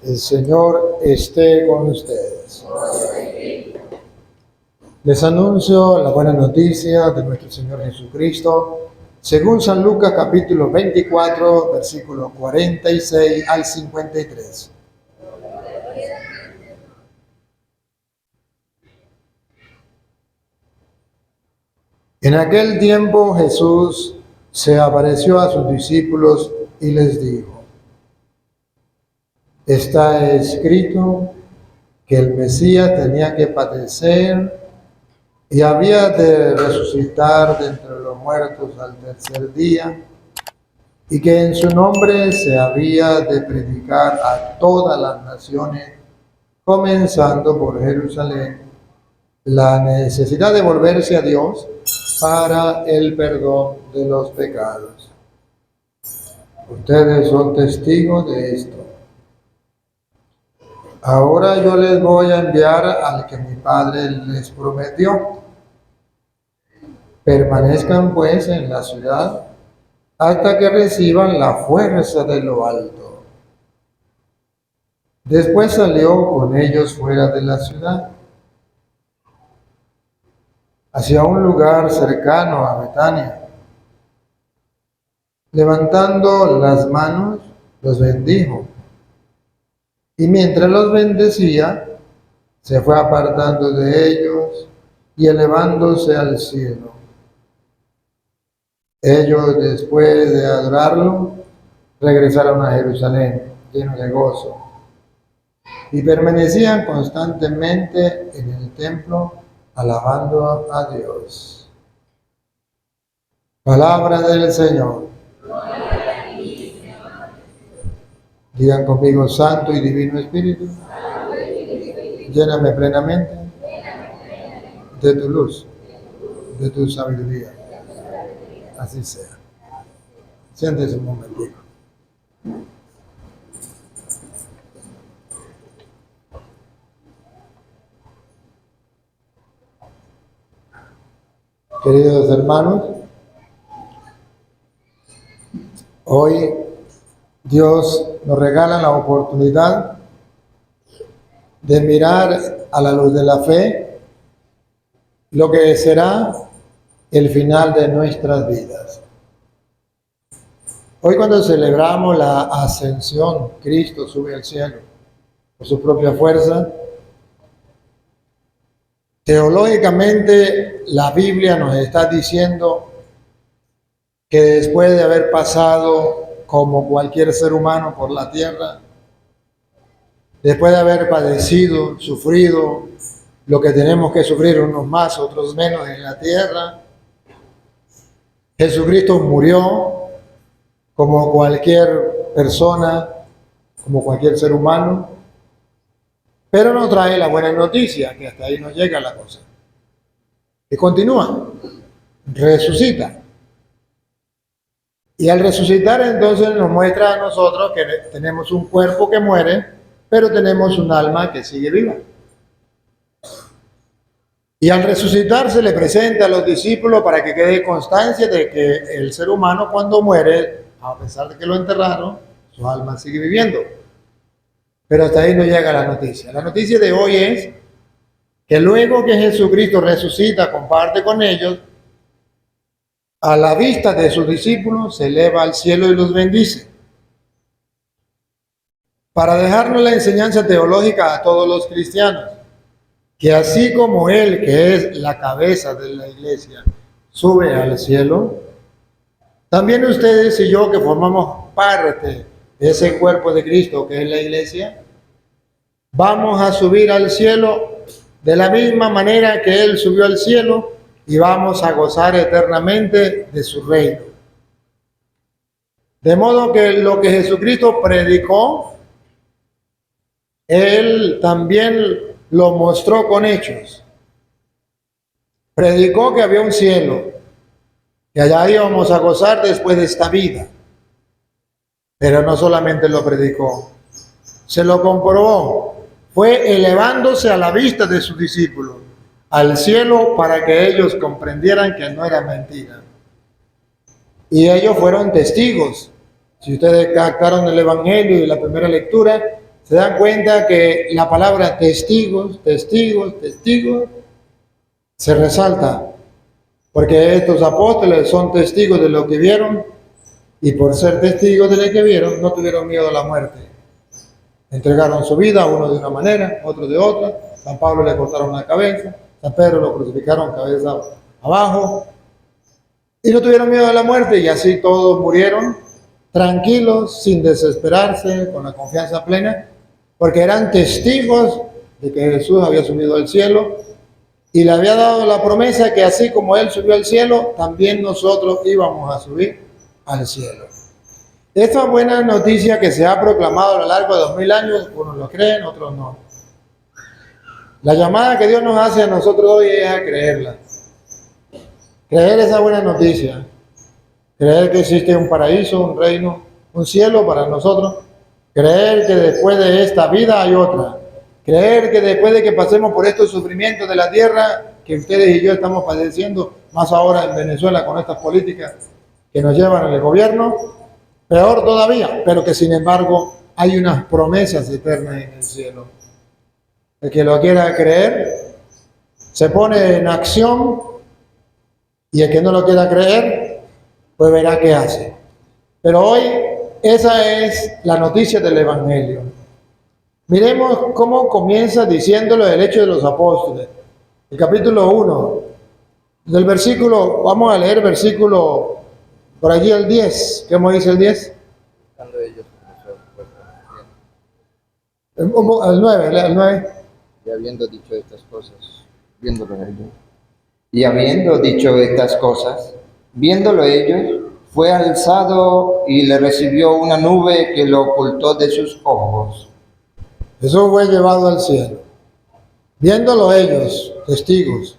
El Señor esté con ustedes. Les anuncio la buena noticia de nuestro Señor Jesucristo, según San Lucas capítulo 24, versículos 46 al 53. En aquel tiempo Jesús se apareció a sus discípulos y les dijo: está escrito que el Mesías tenía que padecer y había de resucitar de entre los muertos al tercer día, y que en su nombre se había de predicar a todas las naciones, comenzando por Jerusalén, la necesidad de volverse a Dios para el perdón de los pecados. Ustedes son testigos de esto. Ahora yo les voy a enviar al que mi Padre les prometió. Permanezcan pues en la ciudad hasta que reciban la fuerza de lo alto. Después salió con ellos fuera de la ciudad, hacia un lugar cercano a Betania. Levantando las manos, los bendijo. Y mientras los bendecía, se fue apartando de ellos y elevándose al cielo. Ellos, después de adorarlo, regresaron a Jerusalén llenos de gozo y permanecían constantemente en el templo alabando a Dios. Palabra del Señor. Digan conmigo: Santo y Divino Espíritu, lléname plenamente de tu luz, de tu sabiduría. Así sea. Siéntese un momentico. Queridos hermanos, hoy Dios nos regala la oportunidad de mirar a la luz de la fe lo que será el final de nuestras vidas. Hoy, cuando celebramos la ascensión, Cristo sube al cielo por su propia fuerza. Teológicamente, la Biblia nos está diciendo que después de haber pasado como cualquier ser humano por la tierra, después de haber padecido, sufrido lo que tenemos que sufrir, unos más, otros menos en la tierra, Jesucristo murió como cualquier persona, como cualquier ser humano, pero nos trae la buena noticia, que hasta ahí nos llega la cosa. Y continúa, resucita. Y al resucitar, entonces nos muestra a nosotros que tenemos un cuerpo que muere, pero tenemos un alma que sigue viva. Y al resucitar se le presenta a los discípulos para que quede constancia de que el ser humano, cuando muere, a pesar de que lo enterraron, su alma sigue viviendo. Pero hasta ahí no llega la noticia. La noticia de hoy es que luego que Jesucristo resucita, comparte con ellos, a la vista de sus discípulos se eleva al cielo y los bendice, para dejarnos la enseñanza teológica a todos los cristianos, que así como Él, que es la cabeza de la iglesia, sube al cielo, también ustedes y yo, que formamos parte de ese cuerpo de Cristo que es la iglesia, vamos a subir al cielo de la misma manera que Él subió al cielo, y vamos a gozar eternamente de su reino. De modo que lo que Jesucristo predicó, Él también lo mostró con hechos. Predicó que había un cielo, que allá íbamos a gozar después de esta vida. Pero no solamente lo predicó, se lo comprobó. Fue elevándose a la vista de sus discípulos al cielo para que ellos comprendieran que no era mentira. Y ellos fueron testigos. Si ustedes captaron el Evangelio y la primera lectura, se dan cuenta que la palabra testigos, testigos, testigos, se resalta, porque estos apóstoles son testigos de lo que vieron, y por ser testigos de lo que vieron, no tuvieron miedo a la muerte. Entregaron su vida, uno de una manera, otro de otra. San Pablo le cortaron la cabeza, San Pedro lo crucificaron cabeza abajo, y no tuvieron miedo a la muerte, y así todos murieron tranquilos, sin desesperarse, con la confianza plena, porque eran testigos de que Jesús había subido al cielo y le había dado la promesa que así como Él subió al cielo, también nosotros íbamos a subir al cielo. Esta buena noticia que se ha proclamado a lo largo de 2000 años, unos lo creen, otros no. La llamada que Dios nos hace a nosotros hoy es a creerla. Creer esa buena noticia. Creer que existe un paraíso, un reino, un cielo para nosotros. Creer que después de esta vida hay otra. Creer que después de que pasemos por estos sufrimientos de la tierra, que ustedes y yo estamos padeciendo, más ahora en Venezuela con estas políticas que nos llevan al gobierno, peor todavía, pero que sin embargo hay unas promesas eternas en el cielo. El que lo quiera creer, se pone en acción, y el que no lo quiera creer, pues verá qué hace. Pero hoy esa es la noticia del Evangelio. Miremos cómo comienza diciéndolo el Hecho de los Apóstoles. El capítulo 1, del versículo, vamos a leer versículo por allí el 10. ¿Cómo dice el 10? Cuando ellos El 9, el 9. y habiendo dicho estas cosas, viéndolo ellos, y habiendo dicho estas cosas, viéndolo ellos, fue alzado y le recibió una nube que lo ocultó de sus ojos. Jesús fue llevado al cielo. Viéndolo ellos, testigos,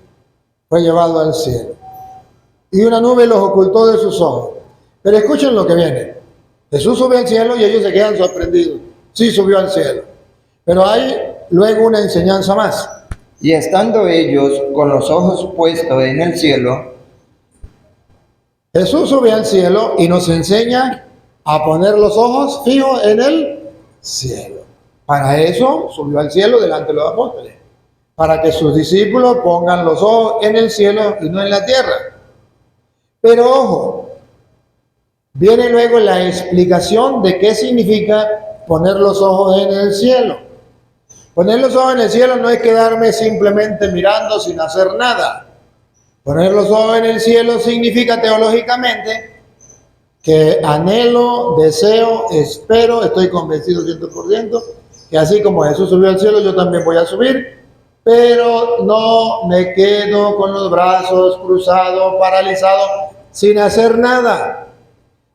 fue llevado al cielo. Y una nube los ocultó de sus ojos. Pero escuchen lo que viene. Jesús sube al cielo y ellos se quedan sorprendidos. Sí, subió al cielo. Pero hay luego una enseñanza más. Y estando ellos con los ojos puestos en el cielo, Jesús sube al cielo y nos enseña a poner los ojos fijos en el cielo. Para eso subió al cielo delante de los apóstoles, para que sus discípulos pongan los ojos en el cielo y no en la tierra. Pero ojo, viene luego la explicación de qué significa poner los ojos en el cielo. Poner los ojos en el cielo no es quedarme simplemente mirando sin hacer nada. Poner los ojos en el cielo significa teológicamente que anhelo, deseo, espero, estoy convencido 100%, que así como Jesús subió al cielo, yo también voy a subir, pero no me quedo con los brazos cruzados, paralizados, sin hacer nada,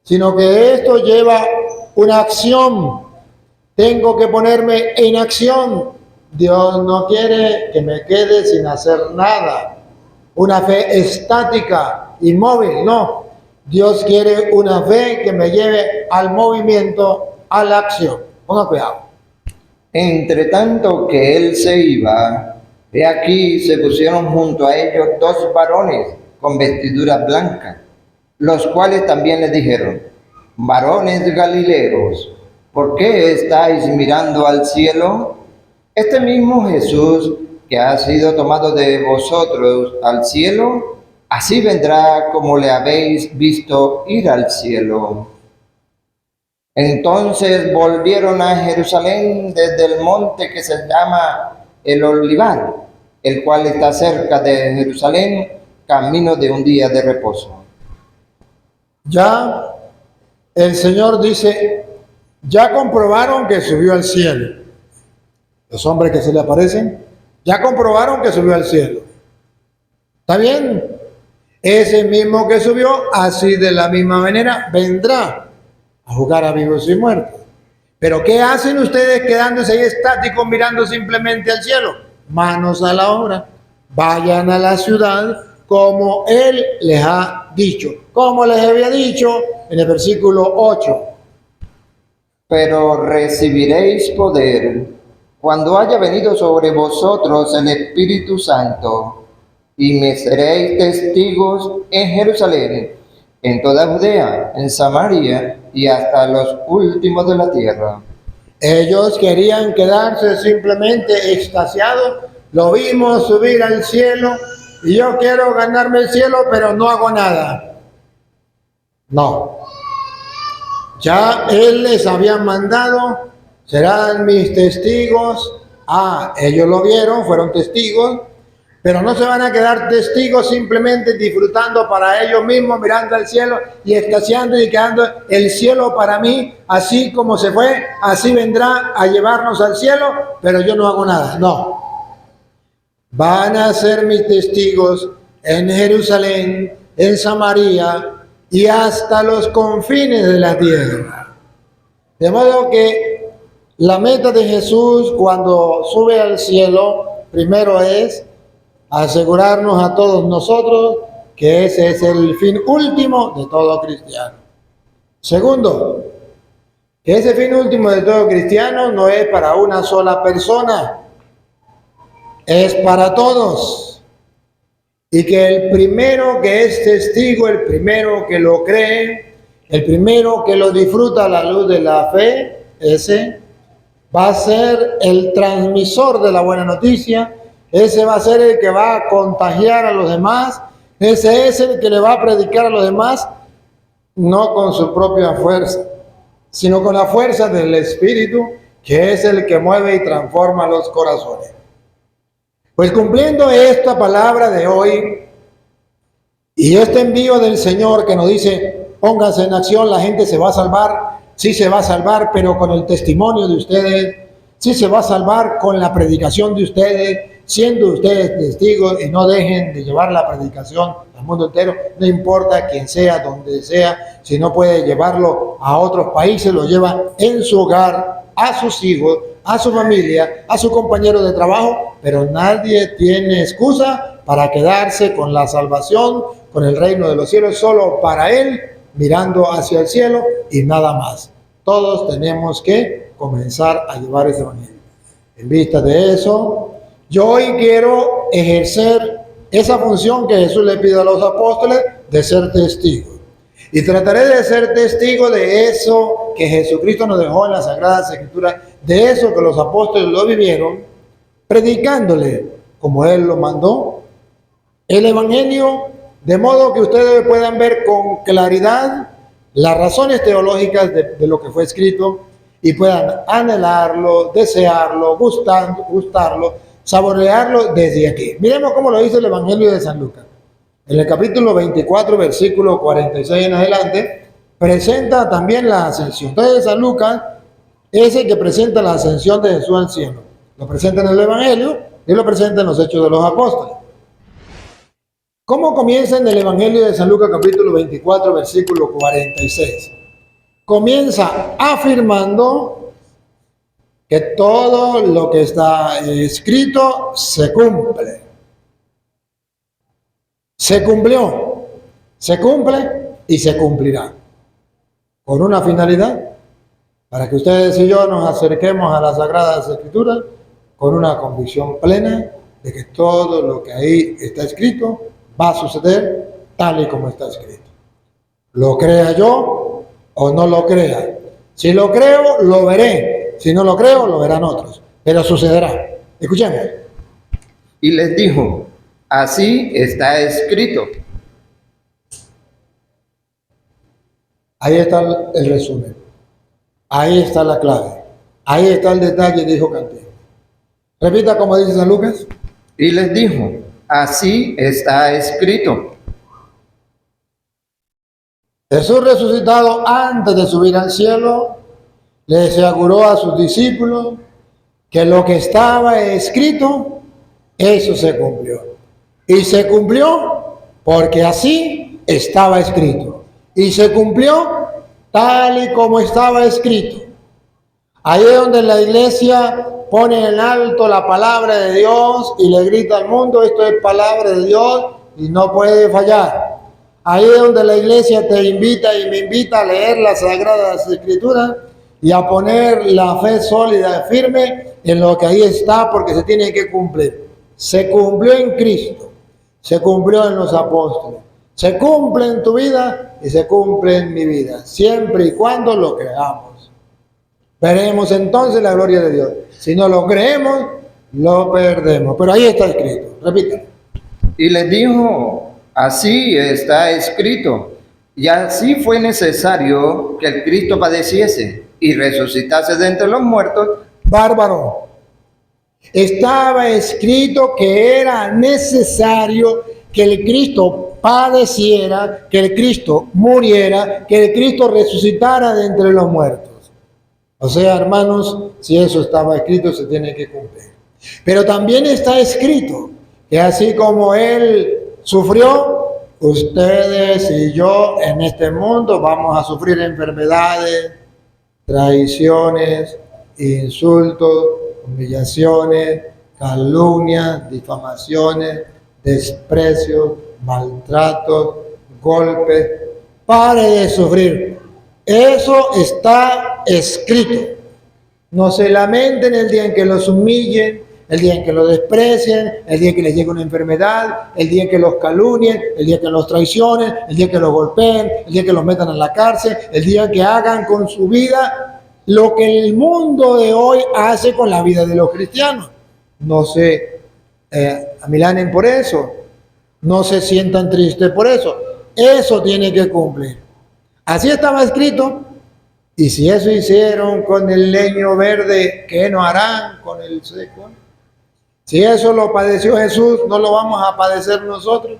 sino que esto lleva una acción. Tengo que ponerme en acción. Dios no quiere que me quede sin hacer nada. Una fe estática, inmóvil, no. Dios quiere una fe que me lleve al movimiento, a la acción. Ponga cuidado. entre tanto que él se iba, he aquí se pusieron junto a ellos dos varones con vestiduras blancas, los cuales también les dijeron: varones galileos, ¿por qué estáis mirando al cielo? Este mismo Jesús que ha sido tomado de vosotros al cielo, así vendrá como le habéis visto ir al cielo. Entonces volvieron a Jerusalén desde el monte que se llama el Olivar, el cual está cerca de Jerusalén, camino de un día de reposo. Ya el Señor dice, ya comprobaron que subió al cielo. Los hombres que se le aparecen, ya comprobaron que subió al cielo. ¿Está bien? Ese mismo que subió, así de la misma manera, vendrá a jugar a vivos y muertos. Pero ¿qué hacen ustedes quedándose ahí estáticos mirando simplemente al cielo? Manos a la obra. Vayan a la ciudad como Él les ha dicho. Como les había dicho en el versículo 8. Pero recibiréis poder cuando haya venido sobre vosotros el Espíritu Santo, y me seréis testigos en Jerusalén, en toda Judea, en Samaria y hasta los últimos de la tierra. Ellos querían quedarse simplemente extasiados. Lo vimos subir al cielo y yo quiero ganarme el cielo, pero no hago nada. No. Ya Él les había mandado, serán mis testigos. Ellos lo vieron, fueron testigos, pero no se van a quedar testigos simplemente disfrutando para ellos mismos, mirando al cielo y extasiando y quedando el cielo para mí, así como se fue, así vendrá a llevarnos al cielo, pero yo no hago nada. No. Van a ser mis testigos en Jerusalén, en Samaria y hasta los confines de la tierra. De modo que la meta de Jesús cuando sube al cielo, primero es asegurarnos a todos nosotros que ese es el fin último de todo cristiano. Segundo, que ese fin último de todo cristiano no es para una sola persona, es para todos. Y que el primero que es testigo, el primero que lo cree, el primero que lo disfruta a la luz de la fe, ese va a ser el transmisor de la buena noticia. Ese va a ser el que va a contagiar a los demás. Ese es el que le va a predicar a los demás, no con su propia fuerza, sino con la fuerza del Espíritu, que es el que mueve y transforma los corazones. Pues cumpliendo esta palabra de hoy y este envío del Señor que nos dice, pónganse en acción, la gente se va a salvar. Sí se va a salvar, pero con el testimonio de ustedes. Sí se va a salvar con la predicación de ustedes, siendo ustedes testigos, y no dejen de llevar la predicación al mundo entero. No importa quién sea, donde sea, si no puede llevarlo a otros países, lo lleva en su hogar, a sus hijos, a su familia, a su compañero de trabajo, pero nadie tiene excusa para quedarse con la salvación, con el reino de los cielos, solo para él, mirando hacia el cielo y nada más. Todos tenemos que comenzar a llevar ese evangelio. En vista de eso, yo hoy quiero ejercer esa función que Jesús le pide a los apóstoles de ser testigos. Y trataré de ser testigo de eso que Jesucristo nos dejó en las Sagradas Escrituras, de eso que los apóstoles lo vivieron, predicándole como Él lo mandó, el evangelio, de modo que ustedes puedan ver con claridad las razones teológicas de lo que fue escrito y puedan anhelarlo, desearlo, gustarlo, saborearlo desde aquí. Miremos cómo lo dice el Evangelio de San Lucas. En el capítulo 24, versículo 46 en adelante, presenta también la ascensión. Entonces San Lucas es el que presenta la ascensión de Jesús al cielo. Lo presenta en el Evangelio y lo presenta en los Hechos de los Apóstoles. ¿Cómo comienza en el Evangelio de San Lucas, capítulo 24, versículo 46? Comienza afirmando que todo lo que está escrito se cumple. Se cumplió, se cumple y se cumplirá. Con una finalidad, para que ustedes y yo nos acerquemos a las Sagradas Escrituras con una convicción plena de que todo lo que ahí está escrito va a suceder tal y como está escrito. Lo crea yo o no lo crea. Si lo creo, lo veré. Si no lo creo, lo verán otros. Pero sucederá. Escuchemos. Y les dijo, así está escrito. Ahí está el resumen. Ahí está la clave. Ahí está el detalle, dijo Canté. Repita como dice San Lucas. Y les dijo, así está escrito. Jesús resucitado antes de subir al cielo, le aseguró a sus discípulos que lo que estaba escrito, eso se cumplió. Y se cumplió porque así estaba escrito. Y se cumplió tal y como estaba escrito. Ahí es donde la iglesia pone en alto la palabra de Dios y le grita al mundo, esto es palabra de Dios y no puede fallar. Ahí es donde la iglesia te invita y me invita a leer las Sagradas Escrituras y a poner la fe sólida y firme en lo que ahí está, porque se tiene que cumplir. Se cumplió en Cristo, se cumplió en los apóstoles, se cumple en tu vida y se cumple en mi vida, siempre y cuando lo creamos. veremos entonces la gloria de Dios. Si no lo creemos, lo perdemos. Pero ahí está escrito, repite. Y les dijo, así está escrito, y así fue necesario que el Cristo padeciese y resucitase de entre los muertos. Bárbaro. Estaba escrito que era necesario que el Cristo padeciera, que el Cristo muriera, que el Cristo resucitara de entre los muertos. O sea, hermanos, si eso estaba escrito, se tiene que cumplir. Pero también está escrito que así como Él sufrió, ustedes y yo en este mundo vamos a sufrir enfermedades, traiciones, insultos, humillaciones, calumnias, difamaciones, desprecios, maltratos, golpes. Pare de sufrir. Eso está escrito. No se lamenten el día en que los humillen, el día en que los desprecien, el día en que les llegue una enfermedad, el día en que los calumnien, el día en que los traicionen, el día en que los golpeen, el día en que los metan en la cárcel, el día en que hagan con su vida lo que el mundo de hoy hace con la vida de los cristianos. No se amilanen por eso, no se sientan tristes por eso. Eso tiene que cumplir. Así estaba escrito. Y si eso hicieron con el leño verde, ¿qué no harán con el seco? Si eso lo padeció Jesús, ¿no lo vamos a padecer nosotros?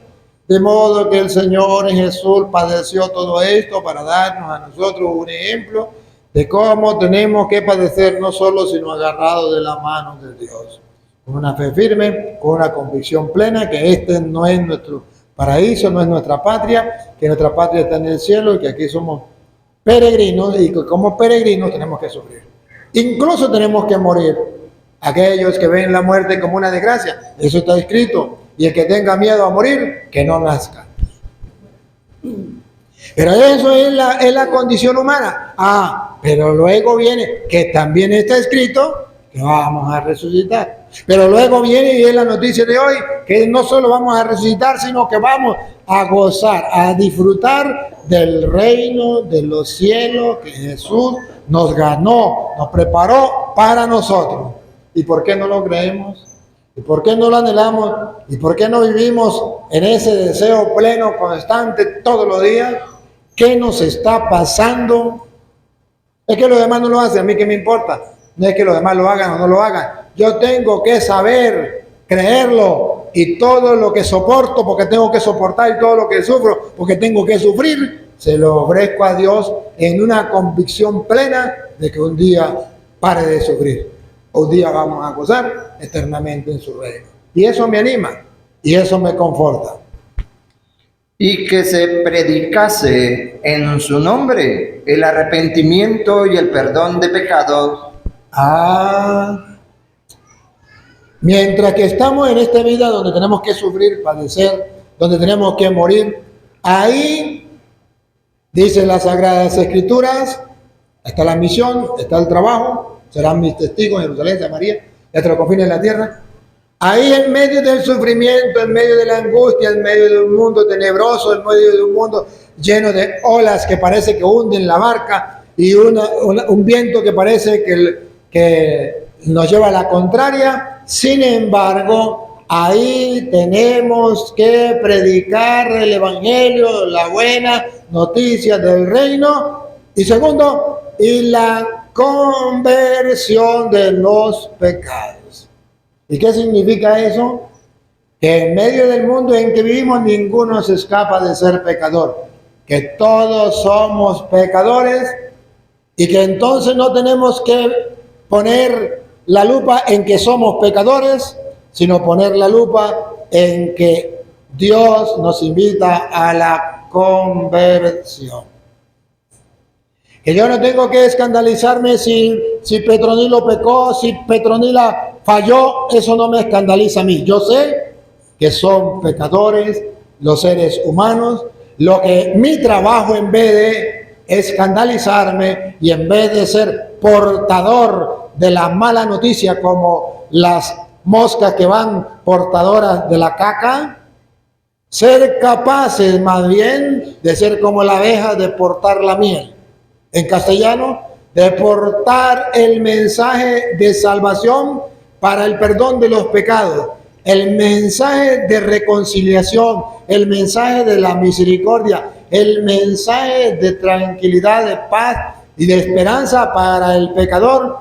De modo que el Señor Jesús padeció todo esto para darnos a nosotros un ejemplo de cómo tenemos que padecer no solo, sino agarrados de la mano de Dios. Con una fe firme, con una convicción plena que este no es nuestro paraíso, no es nuestra patria, que nuestra patria está en el cielo y que aquí somos peregrinos y que como peregrinos tenemos que sufrir. Incluso tenemos que morir. Aquellos que ven la muerte como una desgracia, eso está escrito. Y el que tenga miedo a morir, que no nazca. Pero eso es la condición humana. Pero luego viene, que también está escrito, que vamos a resucitar. Pero luego viene y es la noticia de hoy, que no solo vamos a resucitar, sino que vamos a gozar, a disfrutar del reino de los cielos que Jesús nos ganó, nos preparó para nosotros. ¿Y por qué no lo creemos? ¿Y por qué no lo anhelamos? ¿Y por qué no vivimos en ese deseo pleno, constante, todos los días? ¿Qué nos está pasando? Es que los demás no lo hacen, a mí qué me importa. No es que los demás lo hagan o no lo hagan. Yo tengo que saber, creerlo, y todo lo que soporto, porque tengo que soportar, y todo lo que sufro, porque tengo que sufrir, se lo ofrezco a Dios en una convicción plena de que un día pare de sufrir. Un día vamos a gozar eternamente en su reino. Y eso me anima, y eso me conforta. Y que se predicase en su nombre el arrepentimiento y el perdón de pecados. Mientras que estamos en esta vida donde tenemos que sufrir, padecer, donde tenemos que morir, ahí, dicen las Sagradas Escrituras, está la misión, está el trabajo, serán mis testigos en Jerusalén, Samaria, y hasta los confines de la tierra. Ahí en medio del sufrimiento, en medio de la angustia, en medio de un mundo tenebroso, en medio de un mundo lleno de olas que parece que hunden la barca y un viento que parece que nos lleva a la contraria. Sin embargo, ahí tenemos que predicar el Evangelio, la buena noticia del reino. Y segundo, y la conversión de los pecados. ¿Y qué significa eso? Que en medio del mundo en que vivimos ninguno se escapa de ser pecador, que todos somos pecadores y que entonces no tenemos que poner la lupa en que somos pecadores, sino poner la lupa en que Dios nos invita a la conversión. Que yo no tengo que escandalizarme si Petronilo pecó, si Petronila falló, eso no me escandaliza a mí. Yo sé que son pecadores los seres humanos. Lo que mi trabajo, en vez de escandalizarme y en vez de ser portador de la mala noticia como las moscas que van portadoras de la caca, ser capaces más bien de ser como la abeja de portar la miel. En castellano, de portar el mensaje de salvación para el perdón de los pecados, el mensaje de reconciliación, el mensaje de la misericordia, el mensaje de tranquilidad, de paz y de esperanza para el pecador,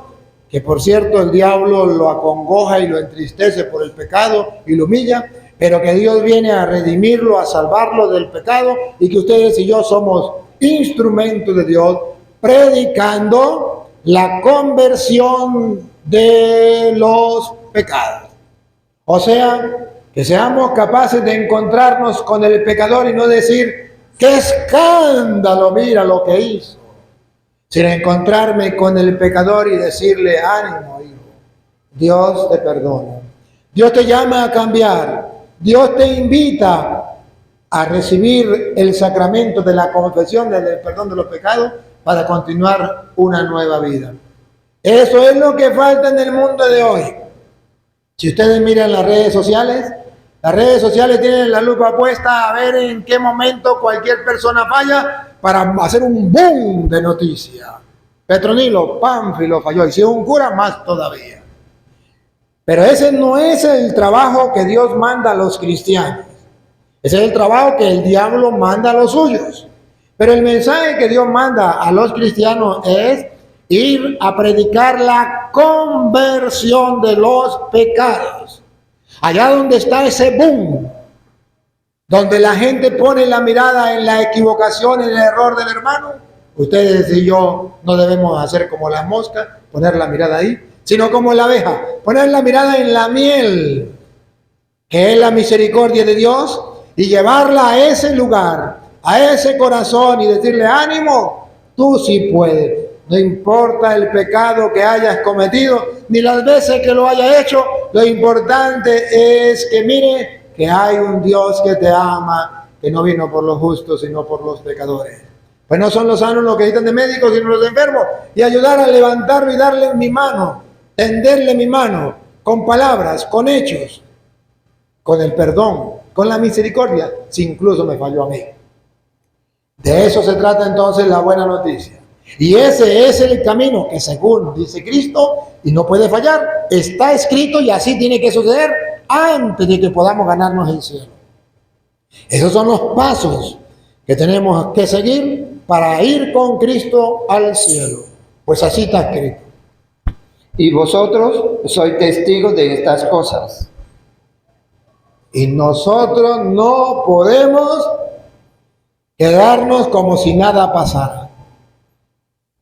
que por cierto el diablo lo acongoja y lo entristece por el pecado y lo humilla, pero que Dios viene a redimirlo, a salvarlo del pecado, y que ustedes y yo somos instrumentos de Dios, predicando la conversión de los pecados. O sea, que seamos capaces de encontrarnos con el pecador y no decir, ¡qué escándalo! Mira lo que hizo. Sino encontrarme con el pecador y decirle, ánimo, hijo, Dios te perdona. Dios te llama a cambiar. Dios te invita a recibir el sacramento de la confesión, del perdón de los pecados, para continuar una nueva vida. Eso es lo que falta en el mundo de hoy. Si ustedes miran las redes sociales tienen la lupa puesta a ver en qué momento cualquier persona falla para hacer un boom de noticias. Petronilo, Pánfilo falló, y si es un cura, más todavía. Pero ese no es el trabajo que Dios manda a los cristianos. Ese es el trabajo que el diablo manda a los suyos. Pero el mensaje que Dios manda a los cristianos es ir a predicar la conversión de los pecados. Allá donde está ese boom, donde la gente pone la mirada en la equivocación, en el error del hermano, ustedes y yo no debemos hacer como la mosca, poner la mirada ahí, sino como la abeja, poner la mirada en la miel, que es la misericordia de Dios, y llevarla a ese lugar, a ese corazón, y decirle, ánimo, tú sí puedes. No importa el pecado que hayas cometido, ni las veces que lo hayas hecho, lo importante es que mire que hay un Dios que te ama, que no vino por los justos, sino por los pecadores. Pues no son los sanos los que necesitan de médicos, sino los enfermos, y ayudar a levantarlo y darle mi mano, tenderle mi mano, con palabras, con hechos, con el perdón, con la misericordia, si incluso me falló a mí. De eso se trata entonces la buena noticia. Y ese es el camino que, según dice Cristo, y no puede fallar, está escrito y así tiene que suceder antes de que podamos ganarnos el cielo. Esos son los pasos que tenemos que seguir para ir con Cristo al cielo. Pues así está escrito. Y vosotros sois testigos de estas cosas. Y nosotros no podemos quedarnos como si nada pasara.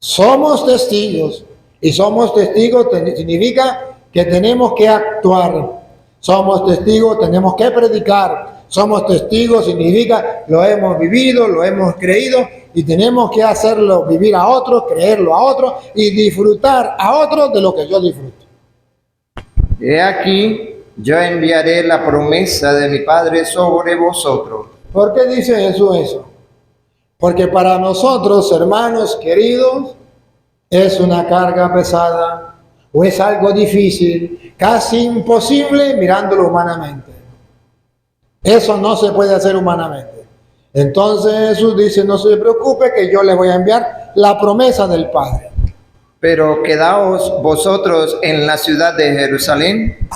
Somos testigos, y somos testigos significa que tenemos que actuar. Somos testigos, tenemos que predicar. Somos testigos significa lo hemos vivido, lo hemos creído, y tenemos que hacerlo vivir a otros, creerlo a otros y disfrutar a otros de lo que yo disfruto. He aquí, yo enviaré la promesa de mi Padre sobre vosotros. ¿Por qué dice Jesús eso? Porque para nosotros, hermanos queridos, es una carga pesada o es algo difícil, casi imposible mirándolo humanamente. Eso no se puede hacer humanamente. Entonces Jesús dice, no se preocupe que yo les voy a enviar la promesa del Padre. Pero quedaos vosotros en la ciudad de Jerusalén.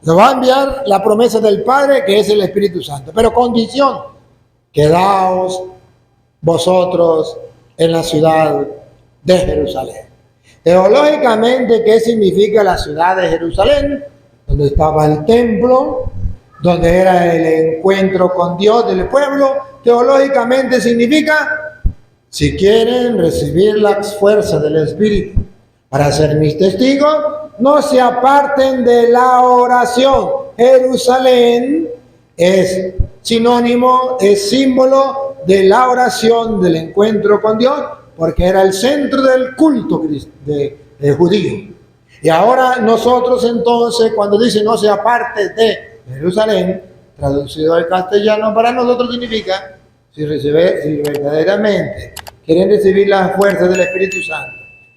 Le va a enviar la promesa del Padre, que es el Espíritu Santo. Pero condición, quedaos vosotros en la ciudad de Jerusalén. Teológicamente, ¿qué significa la ciudad de Jerusalén? Donde estaba el templo, donde era el encuentro con Dios del pueblo. Teológicamente significa, si quieren recibir las fuerzas del Espíritu para ser mis testigos, no se aparten de la oración. Jerusalén es sinónimo, es símbolo de la oración, del encuentro con Dios, porque era el centro del culto de judío. Y ahora nosotros entonces, cuando dice no se aparte de Jerusalén, traducido al castellano para nosotros significa, si verdaderamente quieren recibir las fuerzas del Espíritu Santo,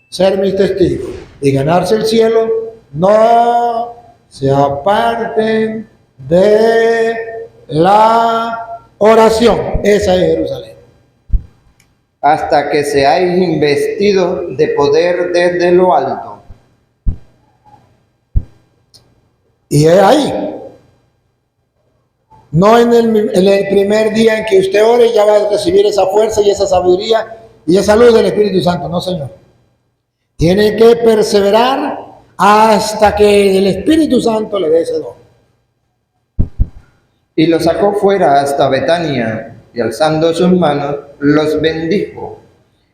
ser mis testigos y ganarse el cielo, no se aparten de la oración. Esa es Jerusalén. hasta que seáis investidos de poder desde lo alto. Y es ahí. No en el primer día en que usted ore ya va a recibir esa fuerza y esa sabiduría y esa luz del Espíritu Santo. No, Señor. Tiene que perseverar hasta que el Espíritu Santo le dé ese don. Y los sacó fuera hasta Betania, y alzando sus manos, los bendijo.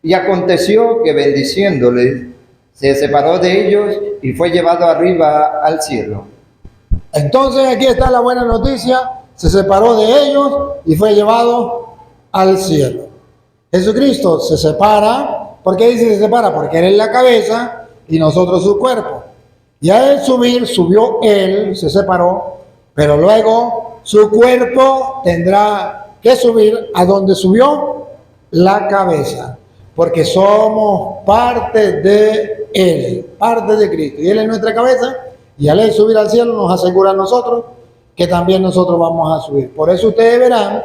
Y aconteció que bendiciéndoles, se separó de ellos y fue llevado arriba al cielo. Entonces aquí está la buena noticia. Se separó de ellos y fue llevado al cielo. Jesucristo se separa. ¿Por qué dice se separa? Porque Él es la cabeza y nosotros su cuerpo. Y al subir, subió Él, se separó, pero luego su cuerpo tendrá que subir a donde subió la cabeza, porque somos parte de Él, parte de Cristo. Y Él es nuestra cabeza, y al Él subir al cielo nos asegura a nosotros que también nosotros vamos a subir. Por eso ustedes verán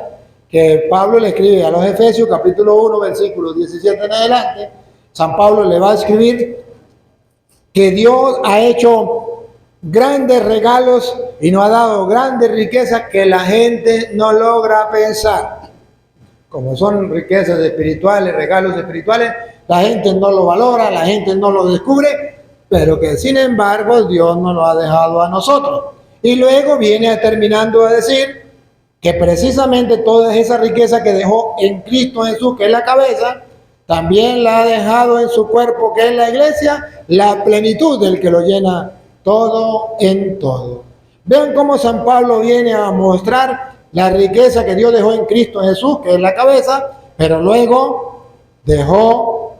que Pablo le escribe a los Efesios, capítulo 1, versículos 17 en adelante. San Pablo le va a escribir que Dios ha hecho grandes regalos y nos ha dado grandes riquezas que la gente no logra pensar. Como son riquezas espirituales, regalos espirituales, la gente no lo valora, la gente no lo descubre, pero que sin embargo Dios nos lo ha dejado a nosotros. Y luego viene terminando a decir que precisamente toda esa riqueza que dejó en Cristo Jesús, que es la cabeza, también la ha dejado en su cuerpo, que es la iglesia, la plenitud del que lo llena todo en todo. Vean cómo San Pablo viene a mostrar la riqueza que Dios dejó en Cristo Jesús, que es la cabeza, pero luego dejó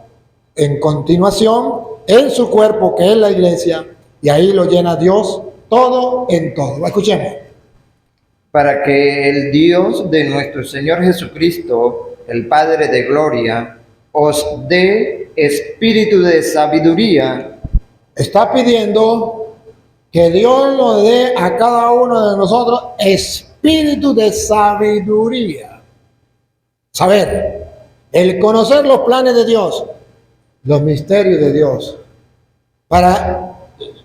en continuación en su cuerpo, que es la iglesia, y ahí lo llena Dios todo en todo. Escuchemos. Para que el Dios de nuestro Señor Jesucristo, el Padre de gloria, os dé espíritu de sabiduría. Está pidiendo que Dios nos dé a cada uno de nosotros espíritu de sabiduría. Saber, el conocer los planes de Dios, los misterios de Dios, para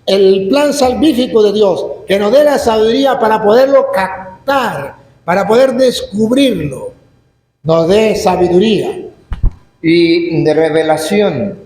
el plan salvífico de Dios, que nos dé la sabiduría para poderlo captar, para poder descubrirlo, nos dé sabiduría. Y de revelación.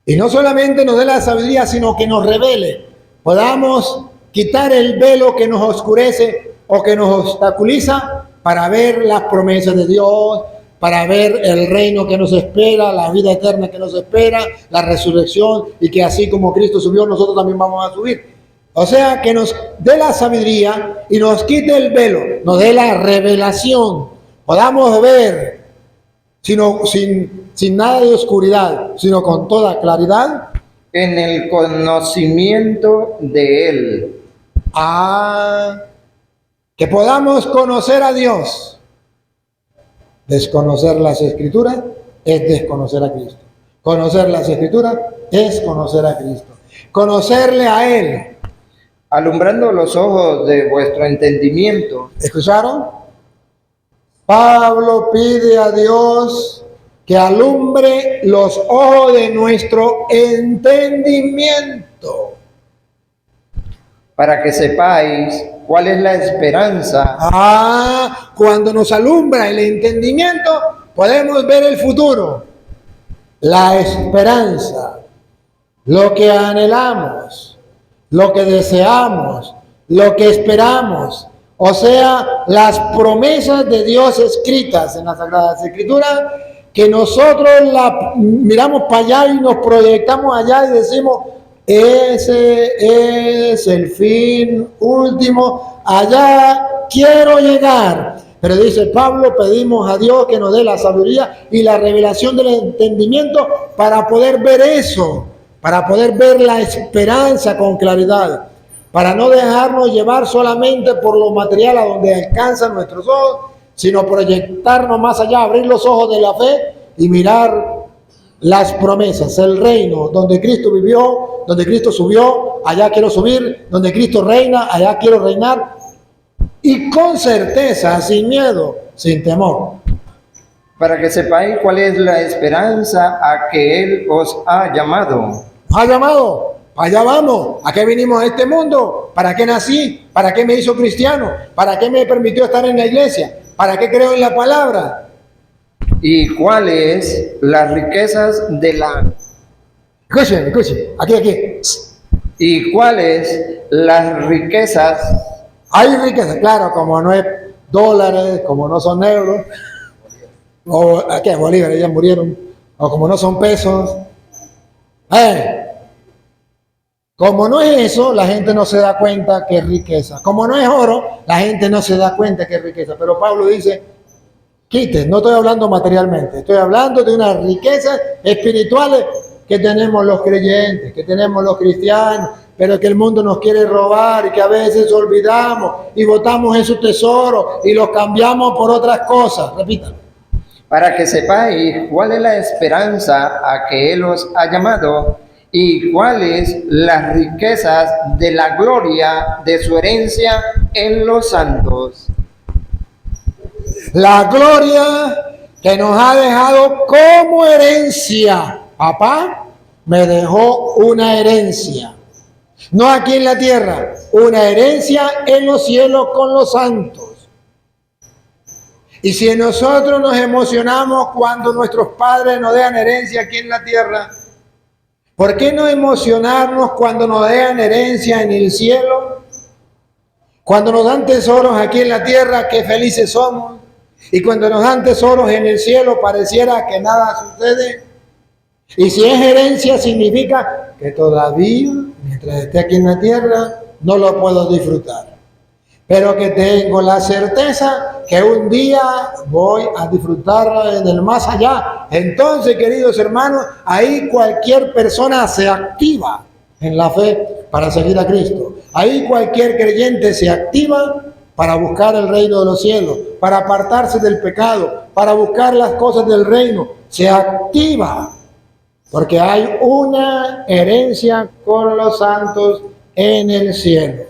Y no solamente nos dé la sabiduría, sino que nos revele. Podamos quitar el velo que nos oscurece o que nos obstaculiza para ver las promesas de Dios, para ver el reino que nos espera, la vida eterna que nos espera, la resurrección, y que así como Cristo subió, nosotros también vamos a subir. O sea, que nos dé la sabiduría y nos quite el velo, nos dé la revelación, podamos ver sin nada de oscuridad, sino con toda claridad. En el conocimiento de Él. Que podamos conocer a Dios. Desconocer las Escrituras es desconocer a Cristo. Conocer las Escrituras es conocer a Cristo. Conocerle a Él. Alumbrando los ojos de vuestro entendimiento. ¿Escucharon? Pablo pide a Dios que alumbre los ojos de nuestro entendimiento. Para que sepáis cuál es la esperanza. Cuando nos alumbra el entendimiento, podemos ver el futuro, la esperanza, lo que anhelamos, lo que deseamos, lo que esperamos. O sea, las promesas de Dios escritas en las Sagradas Escrituras, que nosotros la miramos para allá y nos proyectamos allá y decimos, ese es el fin último, allá quiero llegar. Pero dice Pablo, pedimos a Dios que nos dé la sabiduría y la revelación del entendimiento para poder ver eso, para poder ver la esperanza con claridad, para no dejarnos llevar solamente por lo material a donde alcanzan nuestros ojos, sino proyectarnos más allá, abrir los ojos de la fe y mirar las promesas, el reino, donde Cristo vivió, donde Cristo subió, allá quiero subir, donde Cristo reina, allá quiero reinar, y con certeza, sin miedo, sin temor. para que sepáis cuál es la esperanza a que Él os ha llamado. Nos ha llamado, para allá vamos. ¿A qué vinimos a este mundo? ¿Para qué nací? ¿Para qué me hizo cristiano? ¿Para qué me permitió estar en la iglesia? ¿Para qué creo en la palabra? Y cuáles las riquezas de la Escuchen, aquí. y cuáles las riquezas Hay riqueza, claro, como no es dólares, como no son euros, o ¿qué? Bolívares ya murieron, o como no son pesos. Como no es eso, la gente no se da cuenta que es riqueza. Como no es oro, la gente no se da cuenta que es riqueza. Pero Pablo dice, quite, no estoy hablando materialmente, estoy hablando de unas riquezas espirituales que tenemos los creyentes, que tenemos los cristianos, pero que el mundo nos quiere robar y que a veces olvidamos y botamos esos tesoros y los cambiamos por otras cosas. Repítalo. para que sepáis cuál es la esperanza a que Él os ha llamado y cuáles las riquezas de la gloria de su herencia en los santos. La gloria que nos ha dejado como herencia. Papá me dejó una herencia. No aquí en la tierra, una herencia en los cielos con los santos. Y si nosotros nos emocionamos cuando nuestros padres nos dejan herencia aquí en la tierra, ¿por qué no emocionarnos cuando nos dejan herencia en el cielo? Cuando nos dan tesoros aquí en la tierra, qué felices somos. Y cuando nos dan tesoros en el cielo, pareciera que nada sucede. Y si es herencia, significa que todavía, mientras esté aquí en la tierra, no lo puedo disfrutar. Pero que tengo la certeza que un día voy a disfrutarla en el más allá. Entonces, queridos hermanos, ahí cualquier persona se activa en la fe para seguir a Cristo. Ahí cualquier creyente se activa para buscar el reino de los cielos, para apartarse del pecado, para buscar las cosas del reino. Se activa porque hay una herencia con los santos en el cielo.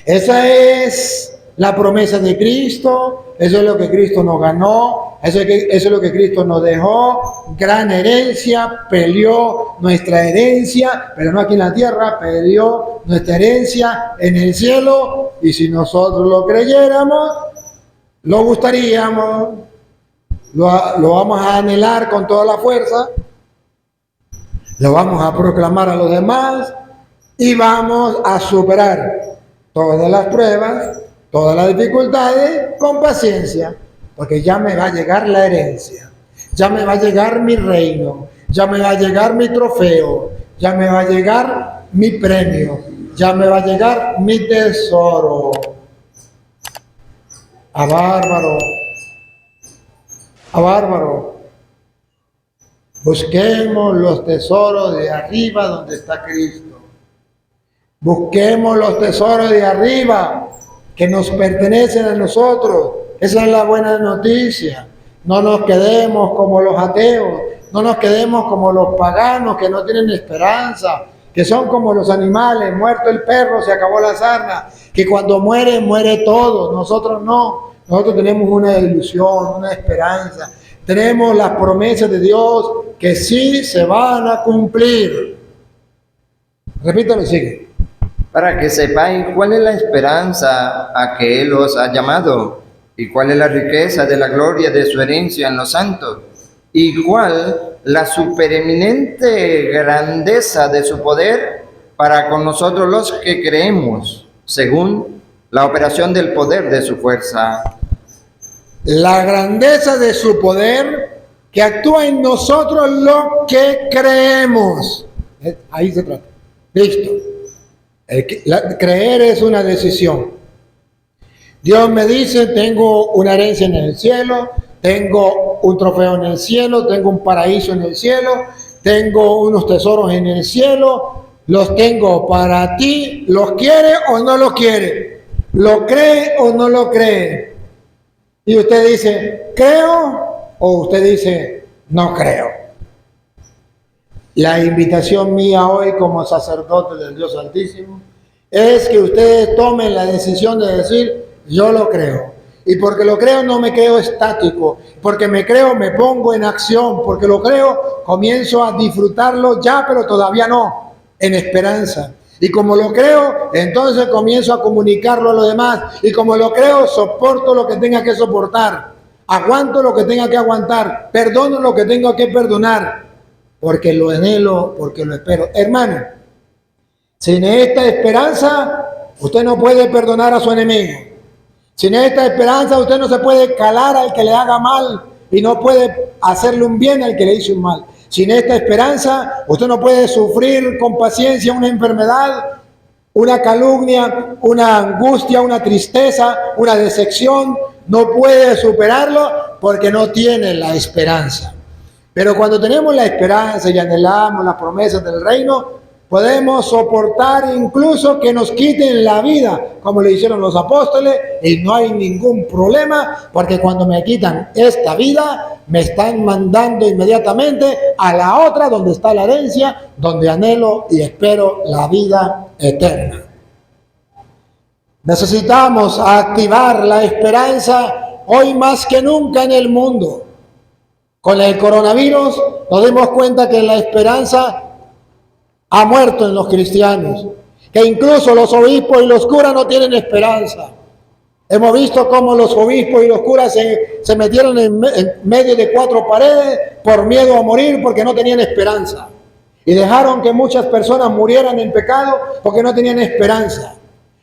Esa es la promesa de Cristo, eso es lo que Cristo nos ganó, eso es lo que Cristo nos dejó, gran herencia, peleó nuestra herencia, pero no aquí en la tierra, peleó nuestra herencia en el cielo, y si nosotros lo creyéramos, lo gustaríamos, lo vamos a anhelar con toda la fuerza, lo vamos a proclamar a los demás, y vamos a superar todas las pruebas, todas las dificultades con paciencia, porque ya me va a llegar la herencia, ya me va a llegar mi reino, ya me va a llegar mi trofeo, ya me va a llegar mi premio, ya me va a llegar mi tesoro. A bárbaro. Busquemos los tesoros de arriba donde está Cristo. Busquemos los tesoros de arriba que nos pertenecen a nosotros. Esa es la buena noticia. No nos quedemos como los ateos, no nos quedemos como los paganos que no tienen esperanza, que son como los animales, muerto el perro, se acabó la sarna, que cuando muere, muere todo. Nosotros no, nosotros tenemos una ilusión, una esperanza. Tenemos las promesas de Dios que sí se van a cumplir. Repítalo y sigue. Para que sepáis cuál es la esperanza a que Él os ha llamado, y cuál es la riqueza de la gloria de su herencia en los santos, y cuál la supereminente grandeza de su poder para con nosotros los que creemos, según la operación del poder de su fuerza. La grandeza de su poder que actúa en nosotros los que creemos. Ahí se trata. Listo. Creer es una decisión. Dios me dice, tengo una herencia en el cielo, tengo un trofeo en el cielo, tengo un paraíso en el cielo, tengo unos tesoros en el cielo, los tengo para ti, ¿los quiere o no los quiere? ¿Lo cree o no lo cree? Y usted dice, ¿creo? O usted dice, no creo. La invitación mía hoy como sacerdote del Dios Altísimo es que ustedes tomen la decisión de decir, yo lo creo. Y porque lo creo no me quedo estático. Porque me creo me pongo en acción. Porque lo creo comienzo a disfrutarlo ya, pero todavía no, en esperanza. Y como lo creo, entonces comienzo a comunicarlo a los demás. Y como lo creo, soporto lo que tenga que soportar. Aguanto lo que tenga que aguantar. Perdono lo que tengo que perdonar. Porque lo anhelo, porque lo espero. Hermano, sin esta esperanza, usted no puede perdonar a su enemigo. Sin esta esperanza, usted no se puede calar al que le haga mal y no puede hacerle un bien al que le hizo un mal. Sin esta esperanza, usted no puede sufrir con paciencia una enfermedad, una calumnia, una angustia, una tristeza, una decepción. No puede superarlo porque no tiene la esperanza. Pero cuando tenemos la esperanza y anhelamos las promesas del reino, podemos soportar incluso que nos quiten la vida, como le hicieron los apóstoles, y no hay ningún problema, porque cuando me quitan esta vida, me están mandando inmediatamente a la otra, donde está la herencia, donde anhelo y espero la vida eterna. Necesitamos activar la esperanza hoy más que nunca en el mundo. Con el coronavirus nos dimos cuenta que la esperanza ha muerto en los cristianos, que incluso los obispos y los curas no tienen esperanza. Hemos visto cómo los obispos y los curas se metieron en medio de cuatro paredes por miedo a morir porque no tenían esperanza. Y dejaron que muchas personas murieran en pecado porque no tenían esperanza.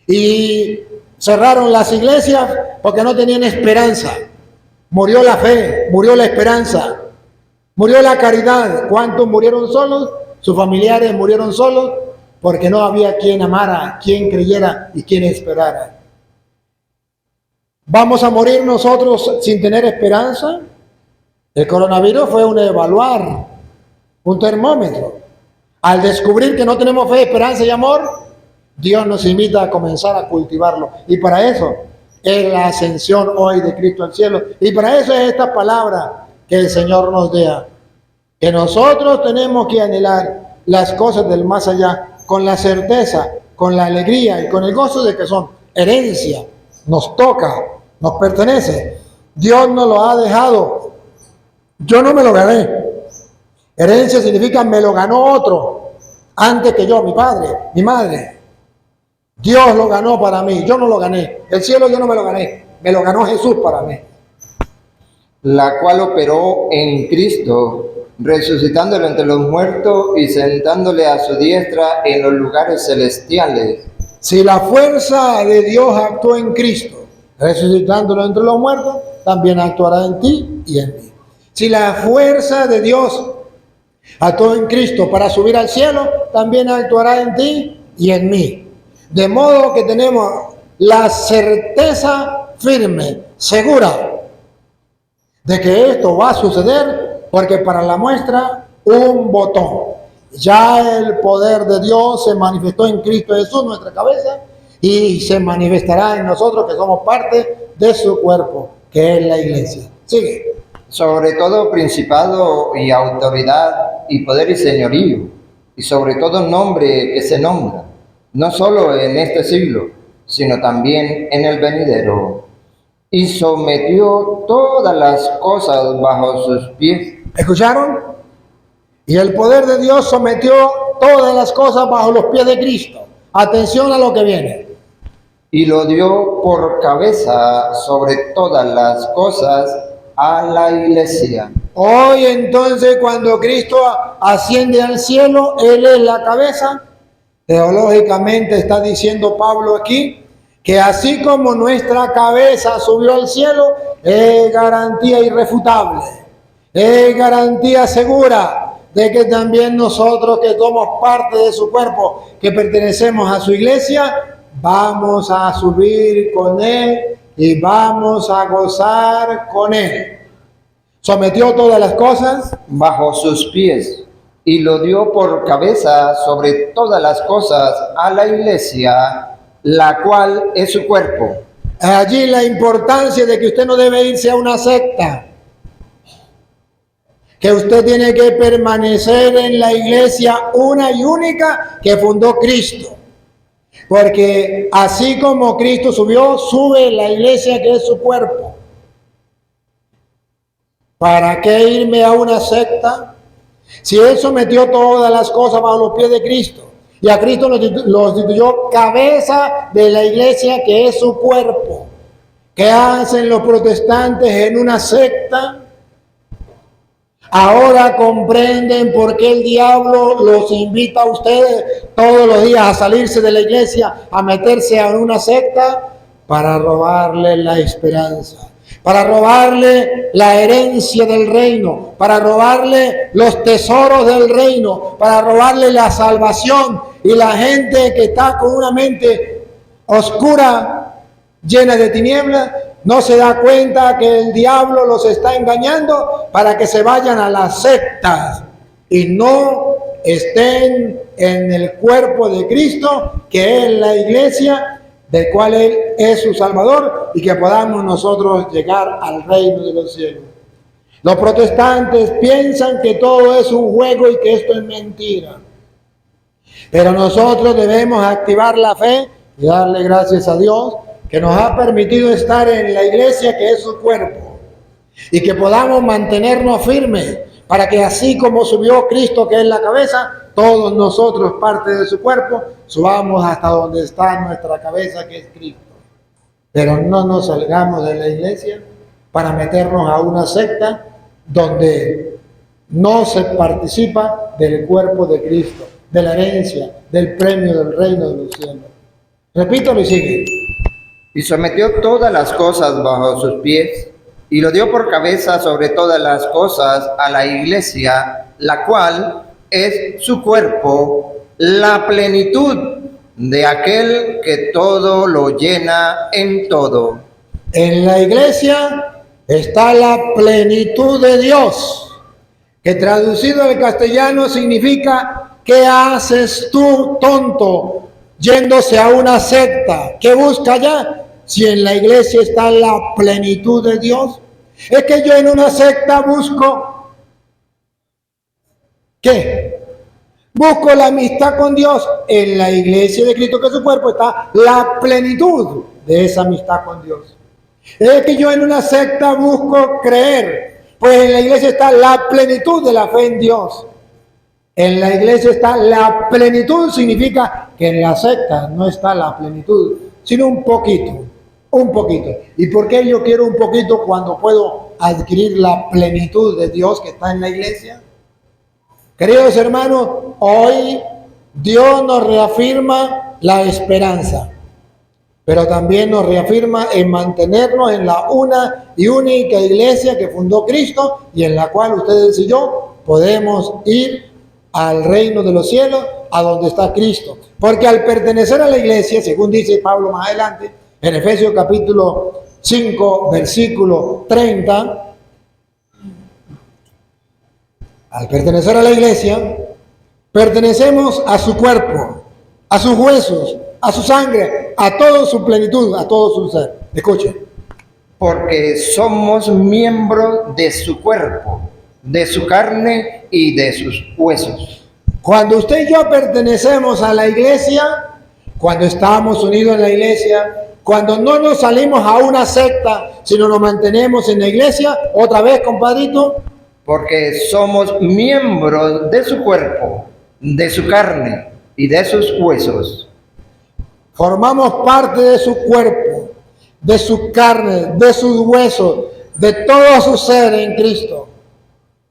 Y cerraron las iglesias porque no tenían esperanza. Murió la fe, murió la esperanza, murió la caridad. ¿Cuántos murieron solos? Sus familiares murieron solos porque no había quien amara, quien creyera y quien esperara. ¿Vamos a morir nosotros sin tener esperanza? El coronavirus fue un evaluar, un termómetro. Al descubrir que no tenemos fe, esperanza y amor, Dios nos invita a comenzar a cultivarlo. Y para eso es la ascensión hoy de Cristo al cielo. Y para eso es esta palabra que el Señor nos da. Que nosotros tenemos que anhelar las cosas del más allá con la certeza, con la alegría y con el gozo de que son herencia. Nos toca, nos pertenece. Dios nos lo ha dejado. Yo no me lo gané. Herencia significa me lo ganó otro antes que yo, mi padre, mi madre. Dios lo ganó para mí, yo no lo gané. El cielo yo no me lo gané, me lo ganó Jesús para mí. La cual operó en Cristo, resucitándolo entre los muertos y sentándole a su diestra en los lugares celestiales. Si la fuerza de Dios actuó en Cristo, resucitándolo entre los muertos, también actuará en ti y en mí. Si la fuerza de Dios actuó en Cristo para subir al cielo, también actuará en ti y en mí. De modo que tenemos la certeza firme, segura, de que esto va a suceder, porque para la muestra, un botón. Ya el poder de Dios se manifestó en Cristo Jesús, nuestra cabeza, y se manifestará en nosotros que somos parte de su cuerpo, que es la iglesia. Sigue. Sobre todo principado y autoridad y poder y señorío, y sobre todo nombre que se nombra, no solo en este siglo, sino también en el venidero. Y sometió todas las cosas bajo sus pies. ¿Escucharon? Y el poder de Dios sometió todas las cosas bajo los pies de Cristo. Atención a lo que viene. Y lo dio por cabeza sobre todas las cosas a la iglesia. Hoy entonces cuando Cristo asciende al cielo, Él es la cabeza. Teológicamente está diciendo Pablo aquí que así como nuestra cabeza subió al cielo, es garantía irrefutable, es garantía segura de que también nosotros que somos parte de su cuerpo, que pertenecemos a su iglesia, vamos a subir con Él y vamos a gozar con Él. Sometió todas las cosas bajo sus pies y lo dio por cabeza sobre todas las cosas a la iglesia, la cual es su cuerpo. Allí la importancia de que usted no debe irse a una secta, que usted tiene que permanecer en la iglesia una y única que fundó Cristo. Porque así como Cristo subió, sube la iglesia que es su cuerpo. ¿Para qué irme a una secta? Si Él sometió todas las cosas bajo los pies de Cristo. Y a Cristo lo instituyó cabeza de la iglesia que es su cuerpo. ¿Qué hacen los protestantes en una secta? Ahora comprenden por qué el diablo los invita a ustedes todos los días a salirse de la iglesia, a meterse en una secta, para robarle la esperanza, para robarle la herencia del reino, para robarle los tesoros del reino, para robarle la salvación. Y la gente que está con una mente oscura, llena de tinieblas, no se da cuenta que el diablo los está engañando para que se vayan a las sectas y no estén en el cuerpo de Cristo, que es la iglesia, del cual Él es su Salvador, y que podamos nosotros llegar al reino de los cielos. Los protestantes piensan que todo es un juego y que esto es mentira. Pero nosotros debemos activar la fe y darle gracias a Dios que nos ha permitido estar en la iglesia que es su cuerpo, y que podamos mantenernos firmes para que así como subió Cristo que es la cabeza, todos nosotros, parte de su cuerpo, subamos hasta donde está nuestra cabeza que es Cristo. Pero no nos salgamos de la iglesia para meternos a una secta donde no se participa del cuerpo de Cristo, de la herencia, del premio del reino de los cielos. Repítalo y sigue. Y sometió todas las cosas bajo sus pies, y lo dio por cabeza sobre todas las cosas a la iglesia, la cual es su cuerpo, la plenitud de aquel que todo lo llena en todo. En la iglesia está la plenitud de Dios, que traducido al castellano significa: ¿qué haces tú, tonto, yéndose a una secta? ¿Qué busca allá? Si en la iglesia está la plenitud de Dios. Es que yo en una secta busco, ¿qué? Busco la amistad con Dios. En la iglesia de Cristo, que es su cuerpo, está la plenitud de esa amistad con Dios. Es que yo en una secta busco creer. Pues en la iglesia está la plenitud de la fe en Dios. En la iglesia está la plenitud, significa que en la secta no está la plenitud, sino un poquito. Un poquito. ¿Y por qué yo quiero un poquito cuando puedo adquirir la plenitud de Dios que está en la iglesia? Queridos hermanos, hoy Dios nos reafirma la esperanza, pero también nos reafirma en mantenernos en la una y única iglesia que fundó Cristo, y en la cual ustedes y yo podemos ir al reino de los cielos, a donde está Cristo. Porque al pertenecer a la iglesia, según dice Pablo más adelante, en Efesios capítulo 5, versículo 30, al pertenecer a la iglesia, pertenecemos a su cuerpo, a sus huesos, a su sangre, a toda su plenitud, a todo su ser. Escuchen. Porque somos miembros de su cuerpo, de su carne y de sus huesos. Cuando usted y yo pertenecemos a la iglesia, cuando estamos unidos en la iglesia, cuando no nos salimos a una secta, sino nos mantenemos en la iglesia, otra vez, compadrito. Porque somos miembros de su cuerpo, de su carne y de sus huesos. Formamos parte de su cuerpo, de su carne, de sus huesos, de todo su ser en Cristo.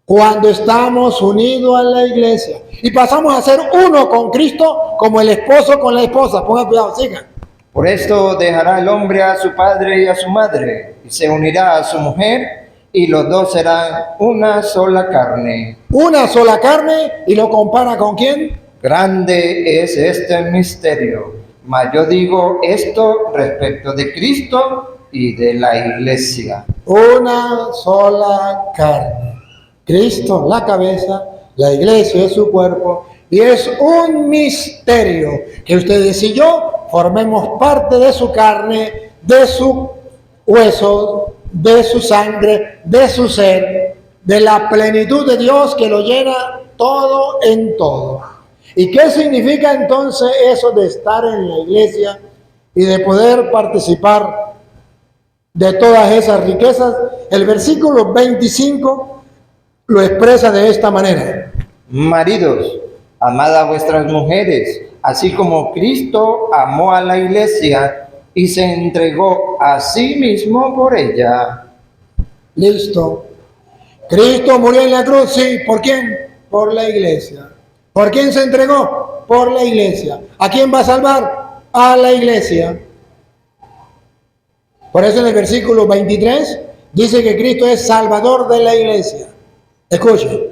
Cuando estamos unidos a la iglesia y pasamos a ser uno con Cristo, como el esposo con la esposa. Pongan cuidado, sigan. Por esto dejará el hombre a su padre y a su madre, y se unirá a su mujer, y los dos serán una sola carne. Una sola carne, y lo compara ¿con quién? Grande es este misterio, mas yo digo esto respecto de Cristo y de la iglesia. Una sola carne. Cristo, la cabeza, la iglesia es su cuerpo, y es un misterio que ustedes y yo formemos parte de su carne, de su hueso, de su sangre, de su ser, de la plenitud de Dios que lo llena todo en todo. ¿Y qué significa entonces eso de estar en la iglesia y de poder participar de todas esas riquezas? El versículo 25 lo expresa de esta manera. Maridos, amad a vuestras mujeres, así como Cristo amó a la iglesia y se entregó a sí mismo por ella. Listo. Cristo murió en la cruz, sí. ¿Por quién? Por la iglesia. ¿Por quién se entregó? Por la iglesia. ¿A quién va a salvar? A la iglesia. Por eso en el versículo 23 dice que Cristo es salvador de la iglesia. Escuchen.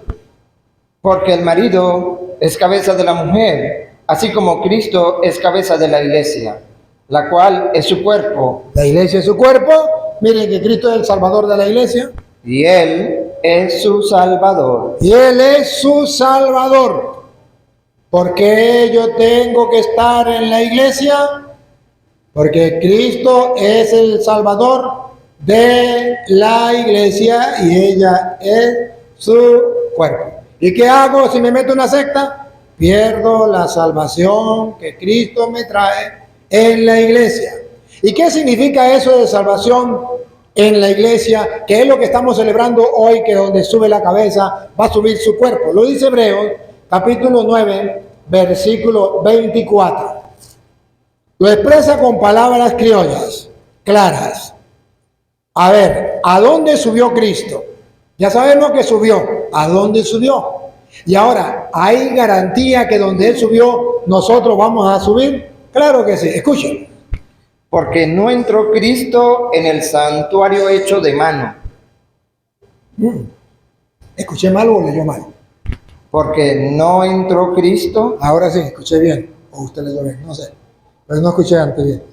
Porque el marido es cabeza de la mujer, así como Cristo es cabeza de la iglesia, la cual es su cuerpo, La iglesia es su cuerpo. Miren que Cristo es el salvador de la iglesia. y Él es su Salvador. Y Él es su salvador. ¿Por qué yo tengo que estar en la iglesia? Porque Cristo es el salvador de la iglesia y ella es su cuerpo. ¿Y qué hago si me meto en una secta? Pierdo la salvación que Cristo me trae en la iglesia. ¿Y qué significa eso de salvación en la iglesia? Que es lo que estamos celebrando hoy, que donde sube la cabeza va a subir su cuerpo. Lo dice Hebreos, capítulo 9, versículo 24. Lo expresa con palabras criollas, claras. A ver, ¿a dónde subió Cristo? Ya sabemos que subió. ¿A dónde subió? Y ahora, ¿hay garantía que donde Él subió nosotros vamos a subir? Claro que sí. Escuchen. Porque no entró Cristo en el santuario hecho de mano, ¿Escuché mal o leyó mal? porque no entró Cristo Ahora sí, escuché bien. O usted leyó bien, no sé. Pero no escuché antes bien.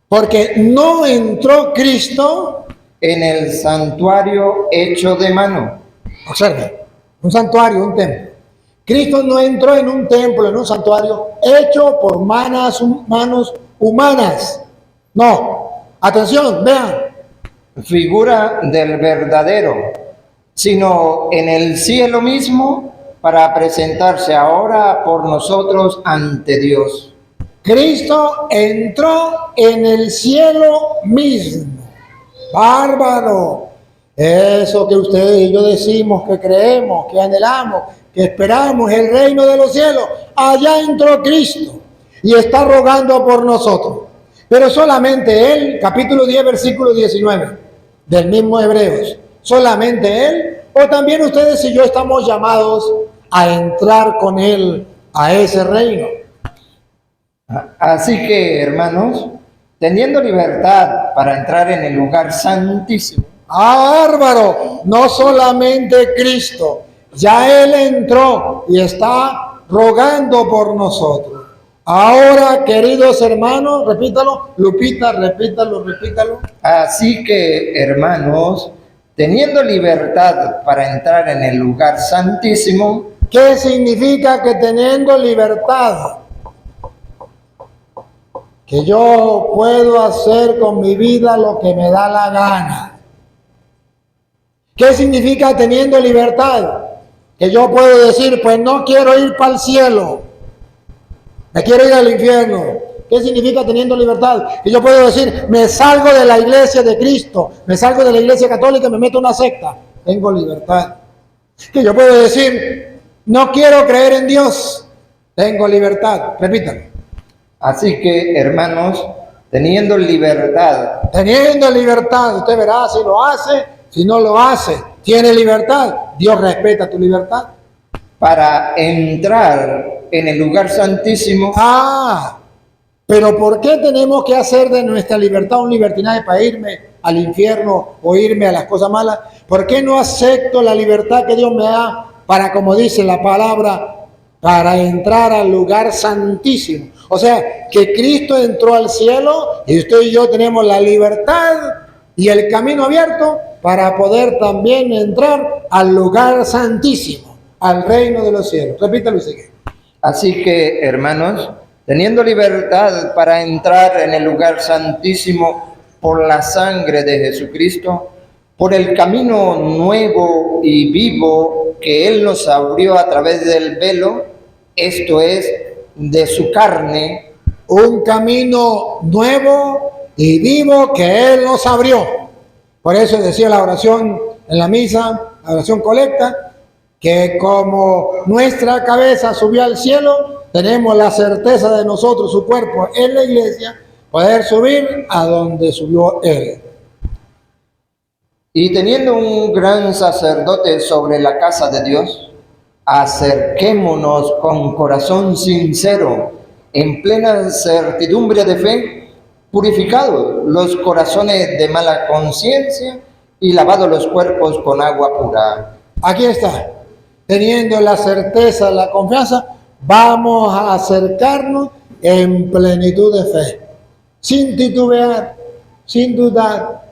Porque no entró Cristo. en el santuario hecho de mano, Observe, un santuario, un templo. Cristo no entró en un templo, en un santuario hecho por manos humanas. No. Atención, vean. figura del verdadero, sino en el cielo mismo para presentarse ahora por nosotros ante Dios. Cristo entró en el cielo mismo. Bárbaro. Eso que ustedes y yo decimos, que creemos, que anhelamos, que esperamos, el reino de los cielos. Allá entró Cristo y está rogando por nosotros. Pero solamente Él, capítulo 10, versículo 19, del mismo Hebreos. Solamente Él, o también ustedes y yo estamos llamados a entrar con Él a ese reino. Así que, hermanos, teniendo libertad para entrar en el lugar santísimo, Bárbaro, no solamente Cristo, ya Él entró y está rogando por nosotros. Ahora, queridos hermanos, repítalo, Lupita, repítalo. así que, hermanos, teniendo libertad para entrar en el lugar santísimo, ¿Qué significa que teniendo libertad? Que yo puedo hacer con mi vida lo que me da la gana. ¿Qué significa teniendo libertad? Que yo puedo decir, pues no quiero ir para el cielo, me quiero ir al infierno. ¿Qué significa teniendo libertad? Que yo puedo decir, me salgo de la iglesia de Cristo, me salgo de la iglesia católica y me meto en una secta. Tengo libertad. Que yo puedo decir, no quiero creer en Dios. Tengo libertad. Repítame. así que, hermanos, teniendo libertad Teniendo libertad, usted verá si lo hace, si no lo hace. Tiene libertad. Dios respeta tu libertad. para entrar en el lugar santísimo, Pero ¿por qué tenemos que hacer de nuestra libertad un libertinaje para irme al infierno o irme a las cosas malas? ¿Por qué no acepto la libertad que Dios me da para, como dice la palabra, para entrar al lugar santísimo? O sea, que Cristo entró al cielo y usted y yo tenemos la libertad y el camino abierto para poder también entrar al lugar santísimo, al reino de los cielos. Repítalo y sigue. así que, hermanos, teniendo libertad para entrar en el lugar santísimo por la sangre de Jesucristo, por el camino nuevo y vivo que Él nos abrió a través del velo, esto es, de su carne, un camino nuevo y vivo que Él nos abrió. Por eso decía la oración en la misa, la oración colecta, que como nuestra cabeza subió al cielo, tenemos la certeza de nosotros, su cuerpo en la iglesia, poder subir a donde subió Él. y teniendo un gran sacerdote sobre la casa de Dios, acerquémonos con corazón sincero, en plena certidumbre de fe, purificados los corazones de mala conciencia y lavados los cuerpos con agua pura. Aquí está, teniendo la certeza, la confianza, vamos a acercarnos en plenitud de fe, sin titubear, sin dudar.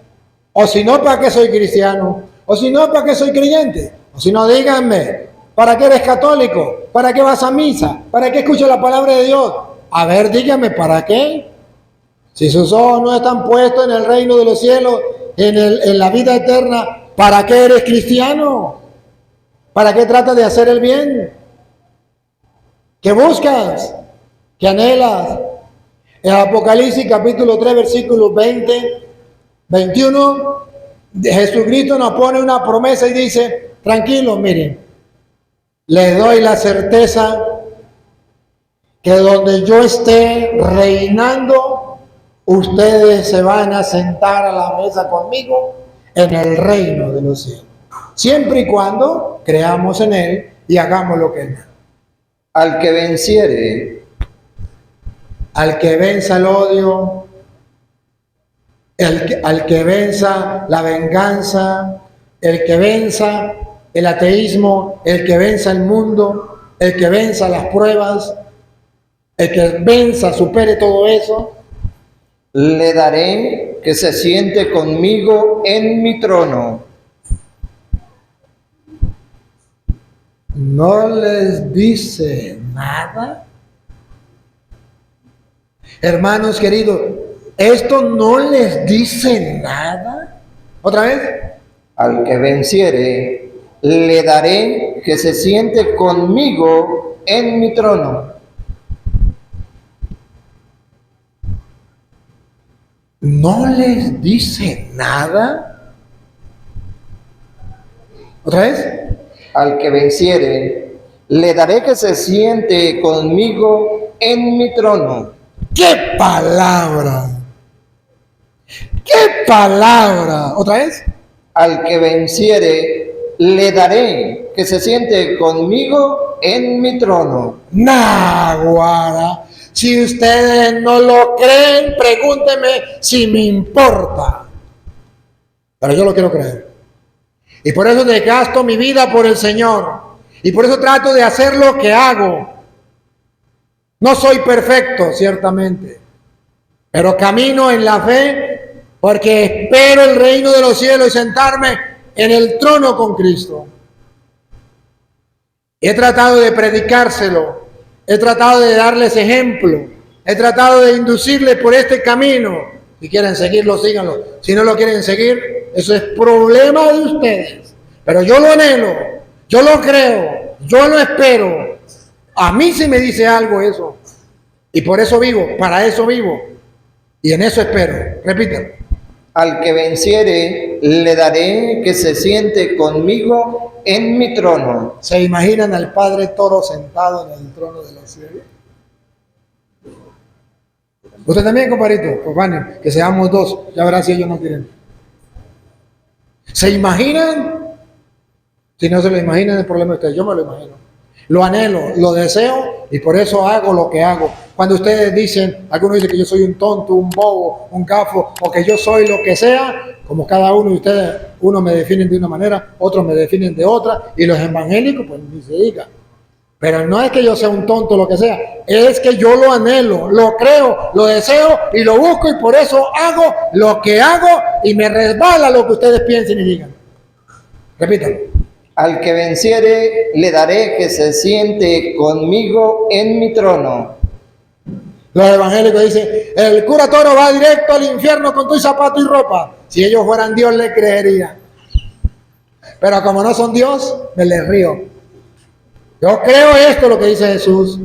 O si no, ¿para qué soy cristiano? O si no, ¿para qué soy creyente? O si no, díganme, ¿para qué eres católico? ¿Para qué vas a misa? ¿Para qué escuchas la palabra de Dios? A ver, díganme, ¿para qué? Si sus ojos no están puestos en el reino de los cielos, en la vida eterna, ¿para qué eres cristiano? ¿Para qué tratas de hacer el bien? ¿Qué buscas? ¿Qué anhelas? En Apocalipsis capítulo 3, versículos 20, 21, Jesucristo nos pone una promesa y dice, tranquilos, miren, les doy la certeza que donde yo esté reinando, ustedes se van a sentar a la mesa conmigo en el reino de los cielos. Siempre y cuando creamos en Él y hagamos lo que Él da. Al que venciere, Al que venza el odio, al que venza la venganza, el que venza el ateísmo, el que venza el mundo, el que venza las pruebas, el que venza, supere todo eso, le daré que se siente conmigo en mi trono. no les dice nada. Hermanos queridos, esto no les dice nada. ¿Otra vez? Al que venciere, le daré que se siente conmigo en mi trono. No les dice nada. ¿Otra vez? Al que venciere, le daré que se siente conmigo en mi trono. ¡Qué palabra! ¡Qué palabra! ¿Otra vez? Al que venciere, le daré que se siente conmigo en mi trono. Naguara. Si ustedes no lo creen, pregúntenme si me importa. Pero yo lo quiero creer. Y por eso desgasto mi vida por el Señor. Y por eso trato de hacer lo que hago. No soy perfecto, ciertamente. Pero camino en la fe porque espero el reino de los cielos y sentarme en el trono con Cristo. He tratado de predicárselo. He tratado de darles ejemplo. He tratado de inducirles por este camino. Si quieren seguirlo, síganlo. Si no lo quieren seguir, eso es problema de ustedes. Pero yo lo anhelo, yo lo creo, yo lo espero. A mí sí me dice algo eso. Y por eso vivo, para eso vivo. Y en eso espero. Repítanlo. Al que venciere, le daré que se siente conmigo en mi trono. ¿Se imaginan al Padre Toro sentado en el trono de los cielos? Usted también, compadrito, pues van, que seamos dos, ya verás si ellos no quieren. ¿Se imaginan? Si no se lo imaginan, el problema es que yo me lo imagino. Lo anhelo, lo deseo y por eso hago lo que hago. Cuando ustedes dicen, algunos dicen que yo soy un tonto, un bobo, un gafo, o que yo soy lo que sea, como cada uno de ustedes, unos me definen de una manera, otros me definen de otra, y los evangélicos, pues ni se diga. Pero no es que yo sea un tonto, lo que sea, es que yo lo anhelo, lo creo, lo deseo y lo busco y por eso hago lo que hago y me resbala lo que ustedes piensen y digan. Repítalo. Al que venciere, le daré que se siente conmigo en mi trono. Los evangélicos dicen, el cura Toro va directo al infierno con tu zapato y ropa. Si ellos fueran Dios, le creería. Pero como no son Dios, me les río. Yo creo esto, lo que dice Jesús.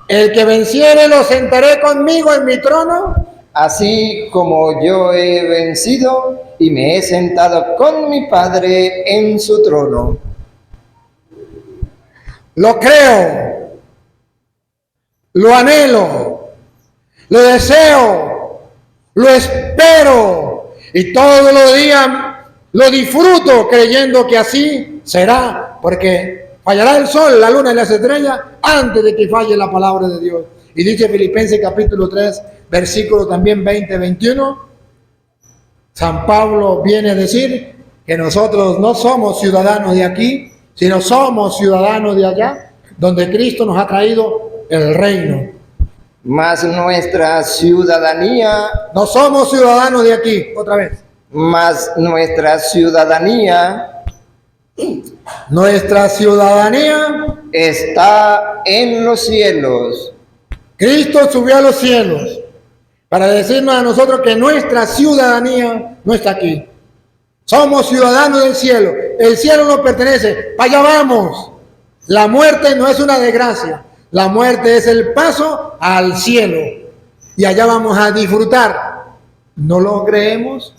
El que venciere lo sentaré conmigo en mi trono, así como yo he vencido y me he sentado con mi Padre en su trono. lo creo, lo anhelo, lo deseo, lo espero y todos los días lo disfruto creyendo que así será, porque fallará el sol, la luna y las estrellas antes de que falle la palabra de Dios. Y dice Filipenses capítulo 3, versículo también 20-21, San Pablo viene a decir que nosotros no somos ciudadanos de aquí, sino somos ciudadanos de allá, donde Cristo nos ha traído el reino. Mas nuestra ciudadanía, No somos ciudadanos de aquí, otra vez. mas nuestra ciudadanía Nuestra ciudadanía, está en los cielos, Cristo subió a los cielos para decirnos a nosotros que nuestra ciudadanía no está aquí. Somos ciudadanos del cielo. El cielo nos pertenece. Para allá vamos. La muerte no es una desgracia. La muerte es el paso al cielo. Y allá vamos a disfrutar. ¿No lo creemos?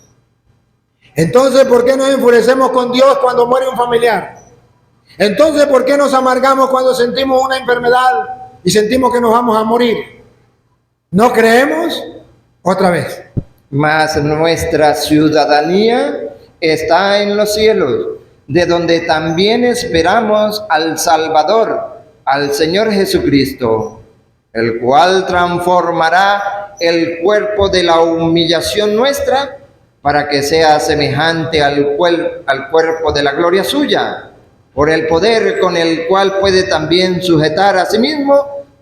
Entonces, ¿por qué nos enfurecemos con Dios cuando muere un familiar? Entonces, ¿por qué nos amargamos cuando sentimos una enfermedad y sentimos que nos vamos a morir? ¿No creemos? Otra vez. mas nuestra ciudadanía está en los cielos, de donde también esperamos al Salvador, al Señor Jesucristo, el cual transformará el cuerpo de la humillación nuestra para que sea semejante al cuerpo de la gloria suya, por el poder con el cual puede también sujetar a sí mismo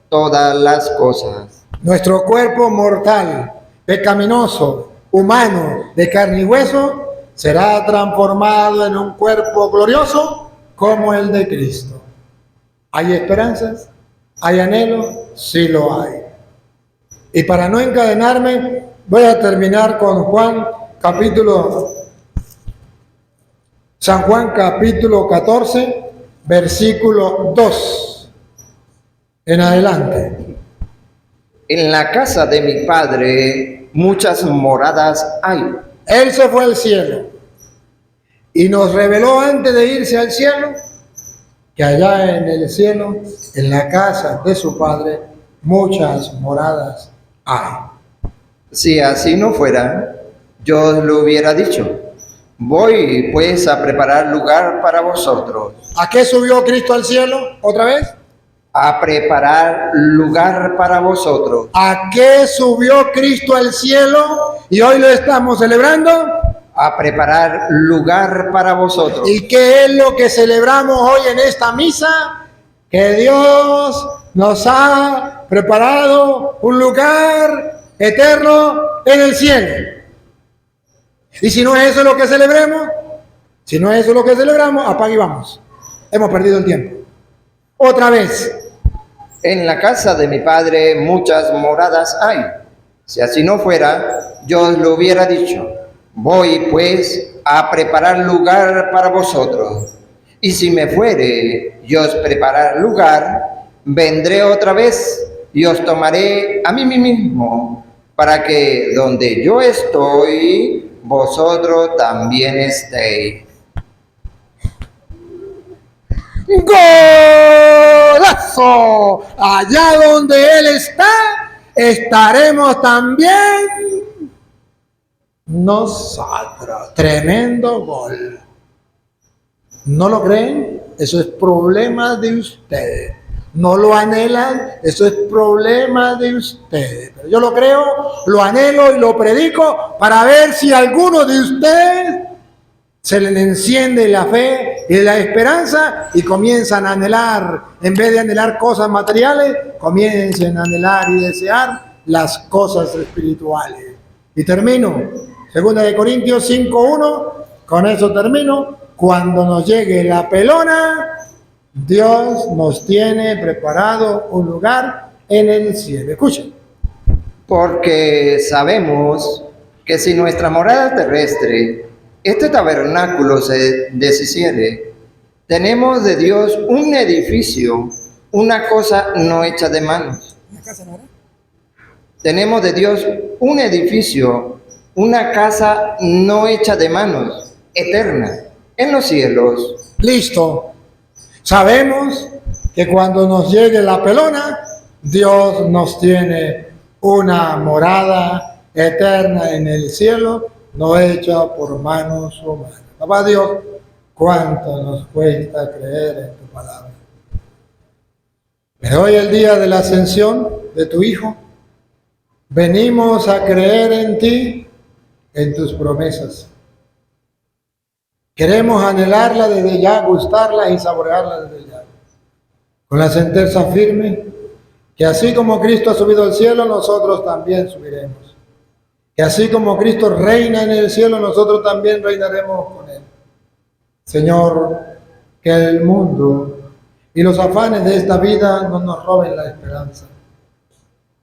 todas las cosas. Nuestro cuerpo mortal, pecaminoso, humano, de carne y hueso, será transformado en un cuerpo glorioso como el de Cristo. ¿Hay esperanzas? ¿Hay anhelo? Sí lo hay. Y para no encadenarme, voy a terminar con San Juan capítulo 14, versículo 2 en adelante. En la casa de mi Padre muchas moradas hay. Él se fue al cielo y nos reveló antes de irse al cielo que allá en el cielo, en la casa de su Padre, muchas moradas hay. Si así no fuera, yo os lo hubiera dicho. Voy pues a preparar lugar para vosotros. ¿A qué subió Cristo al cielo? ¿Otra vez? A preparar lugar para vosotros. ¿A qué subió Cristo al cielo y hoy lo estamos celebrando? A preparar lugar para vosotros. ¿Y qué es lo que celebramos hoy en esta misa? Que Dios nos ha preparado un lugar eterno en el cielo. Y si no es eso lo que celebremos, apague y vamos. Hemos perdido el tiempo. Otra vez. En la casa de mi Padre muchas moradas hay. Si así no fuera, yo os lo hubiera dicho. Voy pues a preparar lugar para vosotros. Y si me fuere y os preparar lugar, vendré otra vez y os tomaré a mí mismo, para que donde yo estoy, vosotros también estéis. ¡Golazo! Allá donde Él está, estaremos también nosotros. Tremendo gol. ¿No lo creen? Eso es problema de ustedes. ¿No lo anhelan? Eso es problema de ustedes. Pero yo lo creo, lo anhelo y lo predico para ver si alguno de ustedes se le enciende la fe y la esperanza y comienzan a anhelar, en vez de anhelar cosas materiales, comiencen a anhelar y desear las cosas espirituales. Y termino, 2 Corintios 5:1, con eso termino. Cuando nos llegue la pelona, Dios nos tiene preparado un lugar en el cielo. Escuchen. Porque sabemos que si nuestra morada terrestre, este tabernáculo, se deshiciere, Tenemos de Dios un edificio, una cosa no hecha de manos. Tenemos de Dios un edificio, una casa no hecha de manos, eterna, en los cielos. Listo. Sabemos que cuando nos llegue la pelona, Dios nos tiene una morada eterna en el cielo, no hecha por manos humanas. Papá Dios, cuánto nos cuesta creer en tu palabra. Pero hoy, el día de la ascensión de tu Hijo, venimos a creer en ti, en tus promesas. Queremos anhelarla desde ya, gustarla y saborearla desde ya. Con la certeza firme que así como Cristo ha subido al cielo, nosotros también subiremos. Que así como Cristo reina en el cielo, nosotros también reinaremos con Él. Señor, que el mundo y los afanes de esta vida no nos roben la esperanza.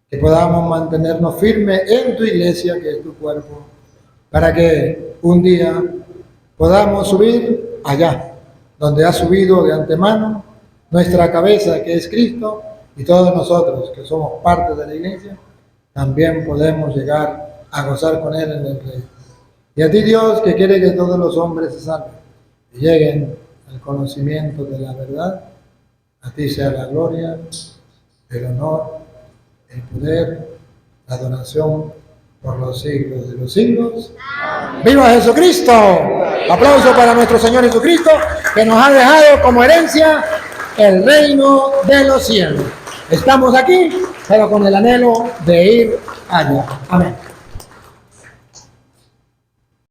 Que podamos mantenernos firmes en tu iglesia, que es tu cuerpo, para que un día podamos subir allá, donde ha subido de antemano nuestra cabeza, que es Cristo, y todos nosotros, que somos parte de la iglesia, también podemos llegar a gozar con Él en el reino. Y a ti, Dios, que quiere que todos los hombres se salven y lleguen al conocimiento de la verdad, a ti sea la gloria, el honor, el poder, la adoración por los siglos de los siglos. ¡Viva Jesucristo! Aplauso para nuestro Señor Jesucristo, que nos ha dejado como herencia el reino de los cielos. Estamos aquí, pero con el anhelo de ir allá. Amén.